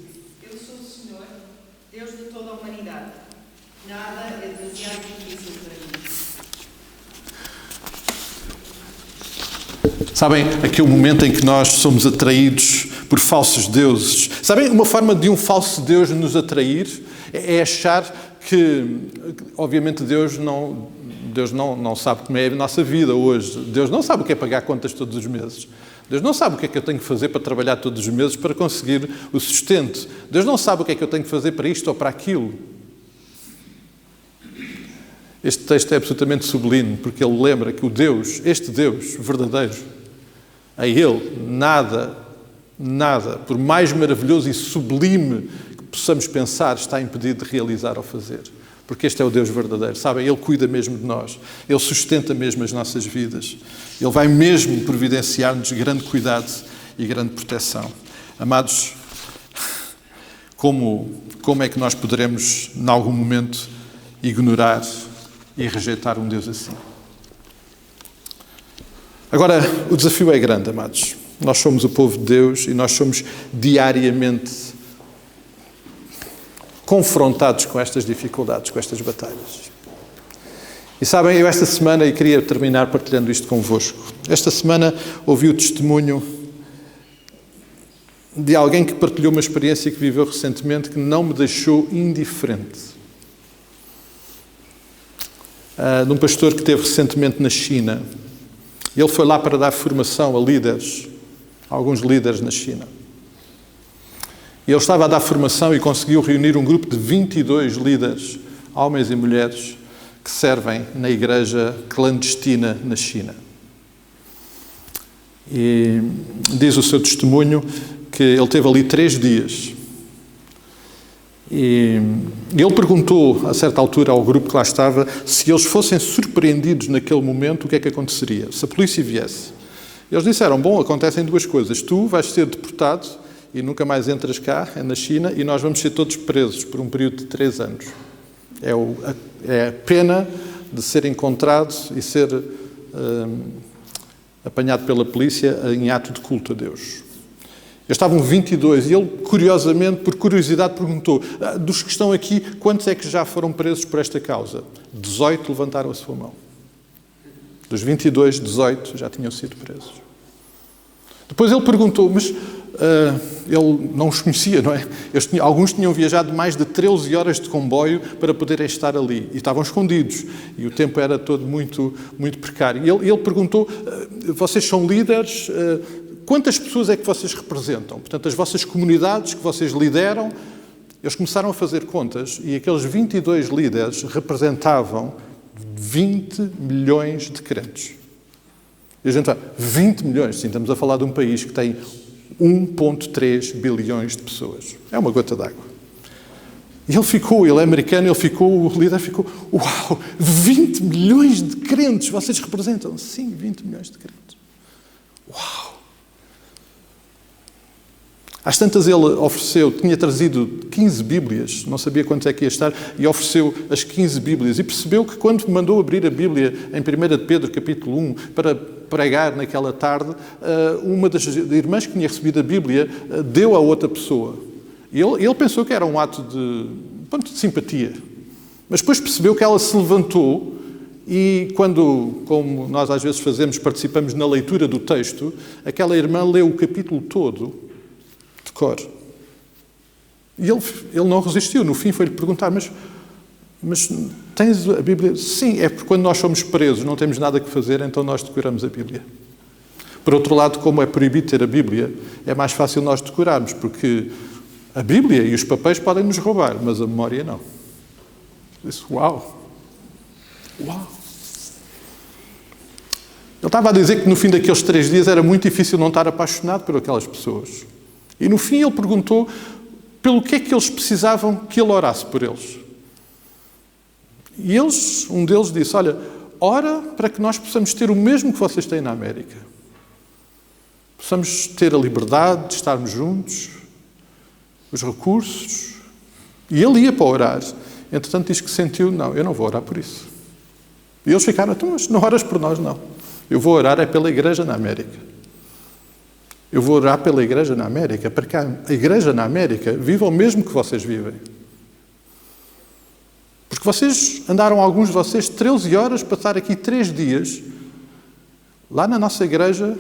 Eu sou o Senhor, Deus de toda a humanidade. Nada é demasiado difícil para mim. Sabem, aquele momento em que nós somos atraídos por falsos deuses. Sabem, uma forma de um falso Deus nos atrair é achar que, obviamente, Deus não sabe como é a nossa vida hoje. Deus não sabe o que é pagar contas todos os meses. Deus não sabe o que é que eu tenho que fazer para trabalhar todos os meses para conseguir o sustento. Deus não sabe o que é que eu tenho que fazer para isto ou para aquilo. Este texto é absolutamente sublime, porque ele lembra que este Deus verdadeiro, a Ele, nada, por mais maravilhoso e sublime que possamos pensar, está impedido de realizar ou fazer. Porque este é o Deus verdadeiro, sabem? Ele cuida mesmo de nós. Ele sustenta mesmo as nossas vidas. Ele vai mesmo providenciar-nos grande cuidado e grande proteção. Amados, como é que nós poderemos, em algum momento, ignorar e rejeitar um Deus assim? Agora, o desafio é grande, amados. Nós somos o povo de Deus e nós somos diariamente confrontados com estas dificuldades, com estas batalhas. E sabem, eu esta semana, e queria terminar partilhando isto convosco, esta semana ouvi o testemunho de alguém que partilhou uma experiência que viveu recentemente que não me deixou indiferente. De um pastor que esteve recentemente na China. Ele foi lá para dar formação a líderes, a alguns líderes na China. E ele estava a dar formação e conseguiu reunir um grupo de 22 líderes, homens e mulheres, que servem na igreja clandestina na China. E diz o seu testemunho que ele teve ali 3 dias. E ele perguntou, a certa altura, ao grupo que lá estava, se eles fossem surpreendidos naquele momento, o que é que aconteceria? Se a polícia viesse. Eles disseram, bom, acontecem 2 coisas. Tu vais ser deportado e nunca mais entras cá, na China, e nós vamos ser todos presos por um período de 3 anos. É a pena de ser encontrado e ser apanhado pela polícia em ato de culto a Deus. Estavam 22 e ele, curiosamente, por curiosidade, perguntou, dos que estão aqui, quantos é que já foram presos por esta causa? 18 levantaram a sua mão. Dos 22, 18 já tinham sido presos. Depois ele perguntou, mas ele não os conhecia, não é? Alguns tinham viajado mais de 13 horas de comboio para poderem estar ali. E estavam escondidos. E o tempo era todo muito, muito precário. E ele perguntou, vocês são líderes... Quantas pessoas é que vocês representam? Portanto, as vossas comunidades que vocês lideram, eles começaram a fazer contas e aqueles 22 líderes representavam 20 milhões de crentes. E a gente fala, 20 milhões? Sim, estamos a falar de um país que tem 1,3 bilhões de pessoas. É uma gota d'água. E ele é americano, o líder ficou, uau, 20 milhões de crentes, vocês representam? Sim, 20 milhões de crentes. Uau! Às tantas ele ofereceu, tinha trazido 15 Bíblias, não sabia quanto é que ia estar, e ofereceu as 15 Bíblias. E percebeu que quando mandou abrir a Bíblia em 1 de Pedro, capítulo 1, para pregar naquela tarde, uma das irmãs que tinha recebido a Bíblia deu a outra pessoa. E ele pensou que era um ato de simpatia. Mas depois percebeu que ela se levantou e quando, como nós às vezes fazemos, participamos na leitura do texto, aquela irmã leu o capítulo todo de cor. E ele não resistiu. No fim foi-lhe perguntar, mas tens a Bíblia? Sim, é porque quando nós somos presos, não temos nada que fazer, então nós decoramos a Bíblia. Por outro lado, como é proibido ter a Bíblia, é mais fácil nós decorarmos, porque a Bíblia e os papéis podem nos roubar, mas a memória não. Disse, uau! Uau! Ele estava a dizer que no fim daqueles 3 dias era muito difícil não estar apaixonado por aquelas pessoas. E no fim ele perguntou pelo que é que eles precisavam que ele orasse por eles. E um deles disse, olha, ora para que nós possamos ter o mesmo que vocês têm na América. Possamos ter a liberdade de estarmos juntos, os recursos. E ele ia para orar. Entretanto diz que sentiu, não, eu não vou orar por isso. E eles ficaram, então, mas não oras por nós, não. Eu vou orar é pela igreja na América. Eu vou orar pela igreja na América, para que a igreja na América viva o mesmo que vocês vivem. Porque vocês andaram, alguns de vocês, 13 horas para estar aqui 3 dias. Lá na nossa igreja,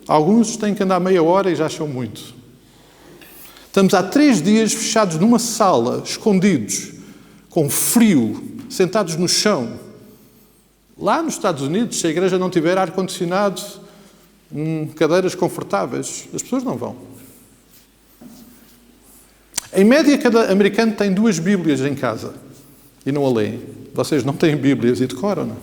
alguns têm que andar meia hora e já acham muito. Estamos há 3 dias fechados numa sala, escondidos, com frio, sentados no chão. Lá nos Estados Unidos, se a igreja não tiver ar-condicionado, cadeiras confortáveis, as pessoas não vão. Em média, cada americano tem 2 Bíblias em casa e não a leem. Vocês não têm Bíblias e decoram, não?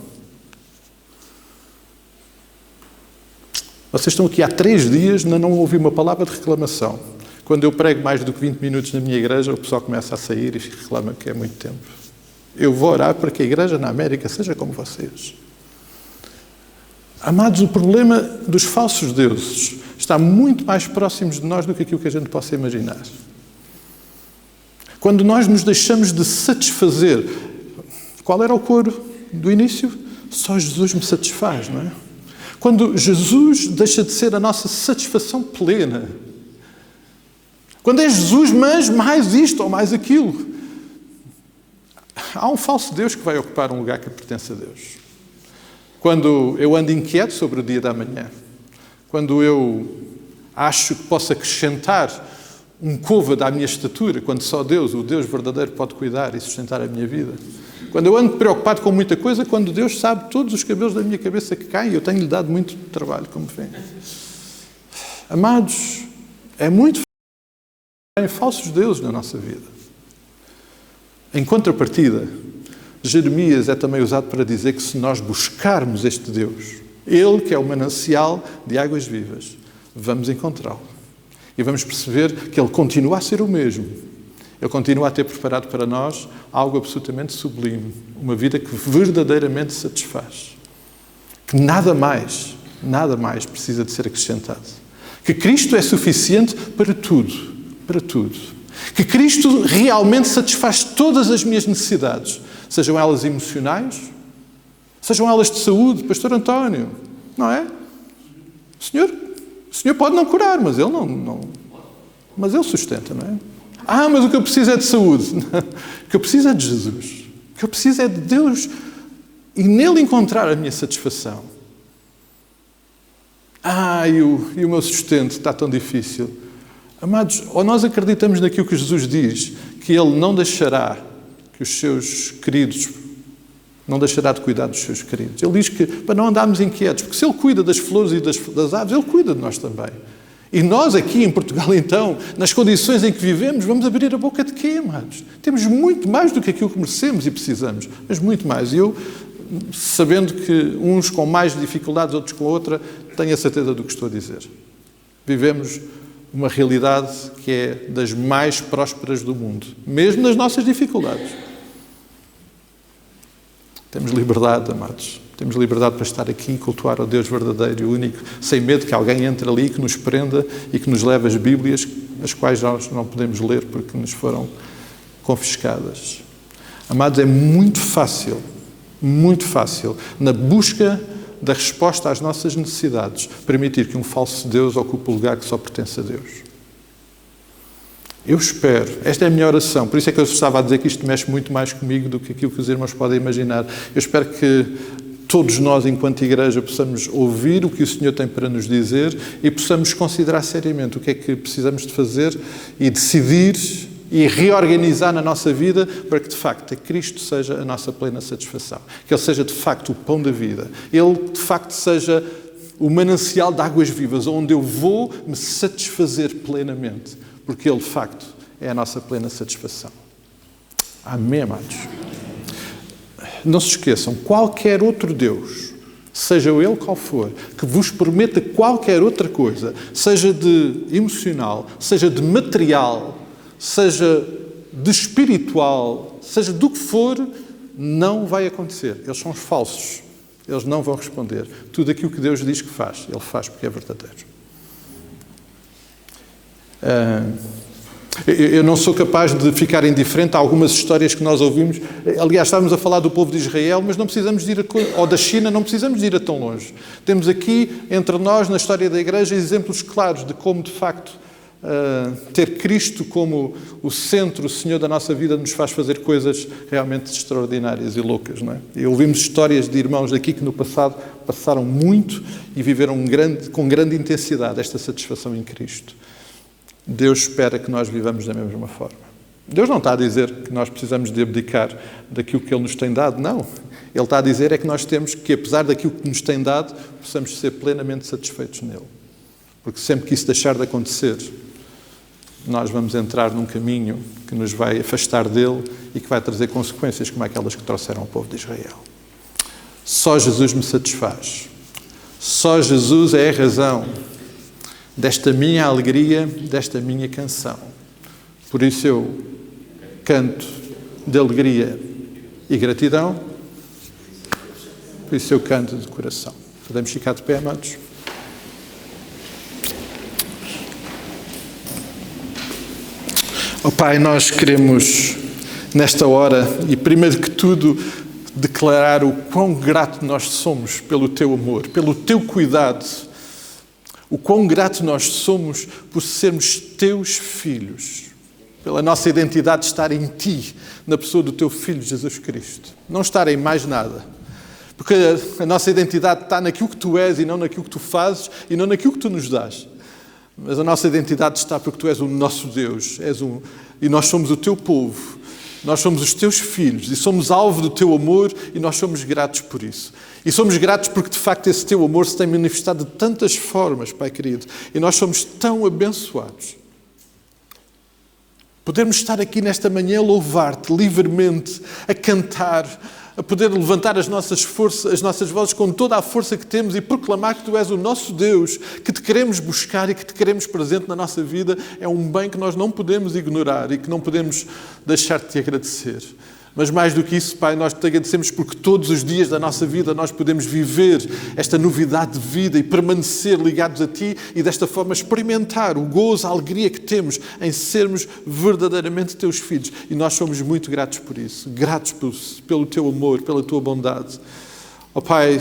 Vocês estão aqui há 3 dias, ainda não ouvi uma palavra de reclamação. Quando eu prego mais do que 20 minutos na minha igreja, o pessoal começa a sair e reclama que é muito tempo. Eu vou orar para que a igreja na América seja como vocês. Amados, o problema dos falsos deuses está muito mais próximos de nós do que aquilo que a gente possa imaginar. Quando nós nos deixamos de satisfazer, qual era o coro do início? Só Jesus me satisfaz, não é? Quando Jesus deixa de ser a nossa satisfação plena, quando é Jesus, mas mais isto ou mais aquilo, há um falso Deus que vai ocupar um lugar que pertence a Deus. Quando eu ando inquieto sobre o dia da manhã, quando eu acho que posso acrescentar um côvado à minha estatura, quando só Deus, o Deus verdadeiro, pode cuidar e sustentar a minha vida. Quando eu ando preocupado com muita coisa, quando Deus sabe todos os cabelos da minha cabeça que caem, eu tenho-lhe dado muito trabalho, como vem. Amados, é muito tem falsos deuses na nossa vida. Em contrapartida, Jeremias é também usado para dizer que se nós buscarmos este Deus, Ele que é o manancial de águas vivas, vamos encontrá-lo. E vamos perceber que Ele continua a ser o mesmo. Ele continua a ter preparado para nós algo absolutamente sublime. Uma vida que verdadeiramente satisfaz. Que nada mais precisa de ser acrescentado. Que Cristo é suficiente para tudo. Para tudo. Que Cristo realmente satisfaz todas as minhas necessidades. Sejam elas emocionais, sejam elas de saúde. Pastor António, não é? O Senhor pode não curar, mas Ele mas Ele sustenta, não é? Mas o que eu preciso é de saúde. O que eu preciso é de Jesus. O que eu preciso é de Deus e nele encontrar a minha satisfação. E o meu sustento está tão difícil. Amados, ou nós acreditamos naquilo que Jesus diz, que Ele não deixará que os seus queridos, não deixará de cuidar dos seus queridos. Ele diz que para não andarmos inquietos, porque se Ele cuida das flores e das aves, Ele cuida de nós também. E nós aqui em Portugal, então, nas condições em que vivemos, vamos abrir a boca de quê, amados? Temos muito mais do que aquilo que merecemos e precisamos, mas muito mais. E eu, sabendo que uns com mais dificuldades, outros com outra, tenho a certeza do que estou a dizer. Vivemos uma realidade que é das mais prósperas do mundo, mesmo nas nossas dificuldades. Temos liberdade, amados. Temos liberdade para estar aqui e cultuar ao Deus verdadeiro e único, sem medo que alguém entre ali, que nos prenda e que nos leve as Bíblias, as quais nós não podemos ler porque nos foram confiscadas. Amados, é muito fácil, na busca da resposta às nossas necessidades, permitir que um falso Deus ocupe o lugar que só pertence a Deus. Eu espero, esta é a minha oração, por isso é que eu estava a dizer que isto mexe muito mais comigo do que aquilo que os irmãos podem imaginar. Eu espero que todos nós, enquanto igreja, possamos ouvir o que o Senhor tem para nos dizer e possamos considerar seriamente o que é que precisamos de fazer e decidir e reorganizar na nossa vida para que, de facto, a Cristo seja a nossa plena satisfação. Que Ele seja, de facto, o pão da vida. Ele, de facto, seja o manancial de águas vivas, onde eu vou me satisfazer plenamente. Porque Ele, de facto, é a nossa plena satisfação. Amém, amados? Não se esqueçam, qualquer outro Deus, seja Ele qual for, que vos prometa qualquer outra coisa, seja de emocional, seja de material, seja de espiritual, seja do que for, não vai acontecer. Eles são os falsos. Eles não vão responder. Tudo aquilo que Deus diz que faz, Ele faz porque é verdadeiro. Eu não sou capaz de ficar indiferente a algumas histórias que nós ouvimos. Aliás, estávamos a falar do povo de Israel, mas não precisamos de ir ou da China, não precisamos de ir a tão longe. Temos aqui, entre nós, na história da Igreja, exemplos claros de como, de facto, ter Cristo como o centro, o Senhor da nossa vida, nos faz fazer coisas realmente extraordinárias e loucas, não é? E ouvimos histórias de irmãos aqui que no passado passaram muito e viveram com grande intensidade esta satisfação em Cristo. Deus espera que nós vivamos da mesma forma. Deus não está a dizer que nós precisamos de abdicar daquilo que Ele nos tem dado, não. Ele está a dizer é que nós temos que, apesar daquilo que nos tem dado, possamos ser plenamente satisfeitos nele. Porque sempre que isso deixar de acontecer, nós vamos entrar num caminho que nos vai afastar dele e que vai trazer consequências como aquelas que trouxeram ao povo de Israel. Só Jesus me satisfaz. Só Jesus é a razão desta minha alegria, desta minha canção. Por isso eu canto de alegria e gratidão. Por isso eu canto de coração. Podemos ficar de pé, amados? Oh Pai, nós queremos, nesta hora, e primeiro que tudo, declarar o quão grato nós somos pelo Teu amor, pelo Teu cuidado, o quão grato nós somos por sermos Teus filhos, pela nossa identidade estar em Ti, na pessoa do Teu Filho Jesus Cristo. Não estar em mais nada. Porque a nossa identidade está naquilo que Tu és e não naquilo que Tu fazes e não naquilo que Tu nos dás. Mas a nossa identidade está porque Tu és o nosso Deus, e nós somos o Teu povo, nós somos os Teus filhos e somos alvo do Teu amor e nós somos gratos por isso. E somos gratos porque, de facto, esse Teu amor se tem manifestado de tantas formas, Pai querido, e nós somos tão abençoados. Podermos estar aqui nesta manhã a louvar-Te livremente, a cantar, a poder levantar as nossas vozes com toda a força que temos e proclamar que Tu és o nosso Deus, que Te queremos buscar e que Te queremos presente na nossa vida, é um bem que nós não podemos ignorar e que não podemos deixar de Te agradecer. Mas mais do que isso, Pai, nós Te agradecemos porque todos os dias da nossa vida nós podemos viver esta novidade de vida e permanecer ligados a Ti e desta forma experimentar o gozo, a alegria que temos em sermos verdadeiramente Teus filhos. E nós somos muito gratos por isso, gratos pelo Teu amor, pela Tua bondade. Ó Pai,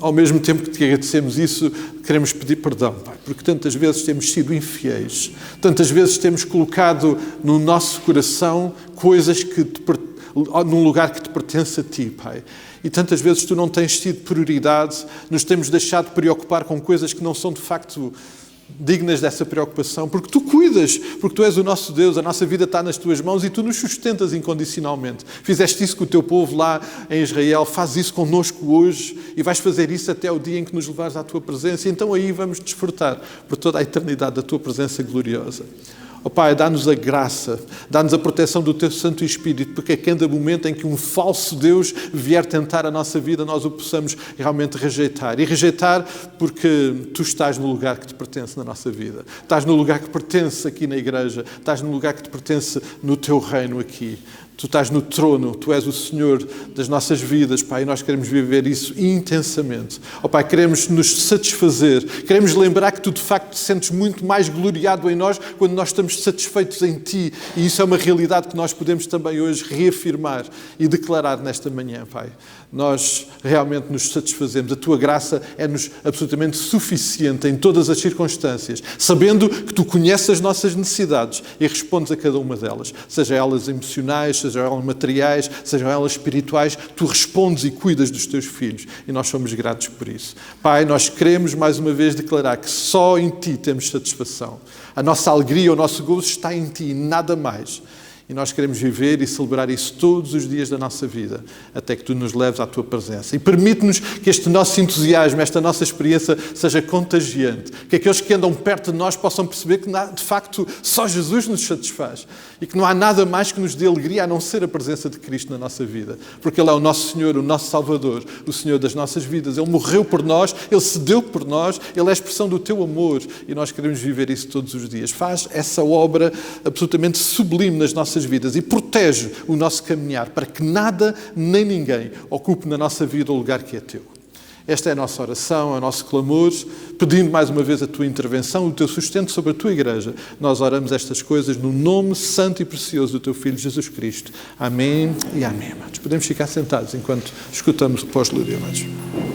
ao mesmo tempo que Te agradecemos isso, queremos pedir perdão, Pai, porque tantas vezes temos sido infiéis, tantas vezes temos colocado no nosso coração coisas num lugar que Te pertence a Ti, Pai. E tantas vezes Tu não tens tido prioridade, nos temos deixado preocupar com coisas que não são de facto dignas dessa preocupação, porque Tu cuidas, porque Tu és o nosso Deus, a nossa vida está nas Tuas mãos e Tu nos sustentas incondicionalmente. Fizeste isso com o Teu povo lá em Israel, faz isso connosco hoje e vais fazer isso até o dia em que nos levares à Tua presença. E então aí vamos desfrutar por toda a eternidade da Tua presença gloriosa. Ó Pai, dá-nos a graça, dá-nos a proteção do Teu Santo Espírito, porque a cada momento em que um falso Deus vier tentar a nossa vida, nós o possamos realmente rejeitar. E rejeitar porque Tu estás no lugar que Te pertence na nossa vida. Estás no lugar que pertence aqui na igreja. Estás no lugar que Te pertence no Teu reino aqui. Tu estás no trono, Tu és o Senhor das nossas vidas, Pai, e nós queremos viver isso intensamente. Ó Pai, queremos nos satisfazer, queremos lembrar que Tu de facto Te sentes muito mais gloriado em nós quando nós estamos satisfeitos em Ti, e isso é uma realidade que nós podemos também hoje reafirmar e declarar nesta manhã, Pai. Nós realmente nos satisfazemos, a Tua graça é-nos absolutamente suficiente em todas as circunstâncias, sabendo que Tu conheces as nossas necessidades e respondes a cada uma delas, seja elas emocionais, sejam elas materiais, sejam elas espirituais, Tu respondes e cuidas dos Teus filhos, e nós somos gratos por isso. Pai, nós queremos mais uma vez declarar que só em Ti temos satisfação. A nossa alegria, o nosso gozo está em Ti, nada mais. E nós queremos viver e celebrar isso todos os dias da nossa vida, até que Tu nos leves à Tua presença. E permite-nos que este nosso entusiasmo, esta nossa experiência seja contagiante. Que aqueles que andam perto de nós possam perceber que, de facto, só Jesus nos satisfaz. E que não há nada mais que nos dê alegria a não ser a presença de Cristo na nossa vida. Porque Ele é o nosso Senhor, o nosso Salvador, o Senhor das nossas vidas. Ele morreu por nós, Ele se deu por nós, Ele é a expressão do Teu amor. E nós queremos viver isso todos os dias. Faz essa obra absolutamente sublime nas nossas vidas e protege o nosso caminhar para que nada nem ninguém ocupe na nossa vida o lugar que é Teu. Esta é a nossa oração, é o nosso clamor, pedindo mais uma vez a Tua intervenção, o Teu sustento sobre a Tua igreja. Nós oramos estas coisas no nome santo e precioso do Teu Filho Jesus Cristo. Amém e amém, amados. Podemos ficar sentados enquanto escutamos o pós-lúdio, amados.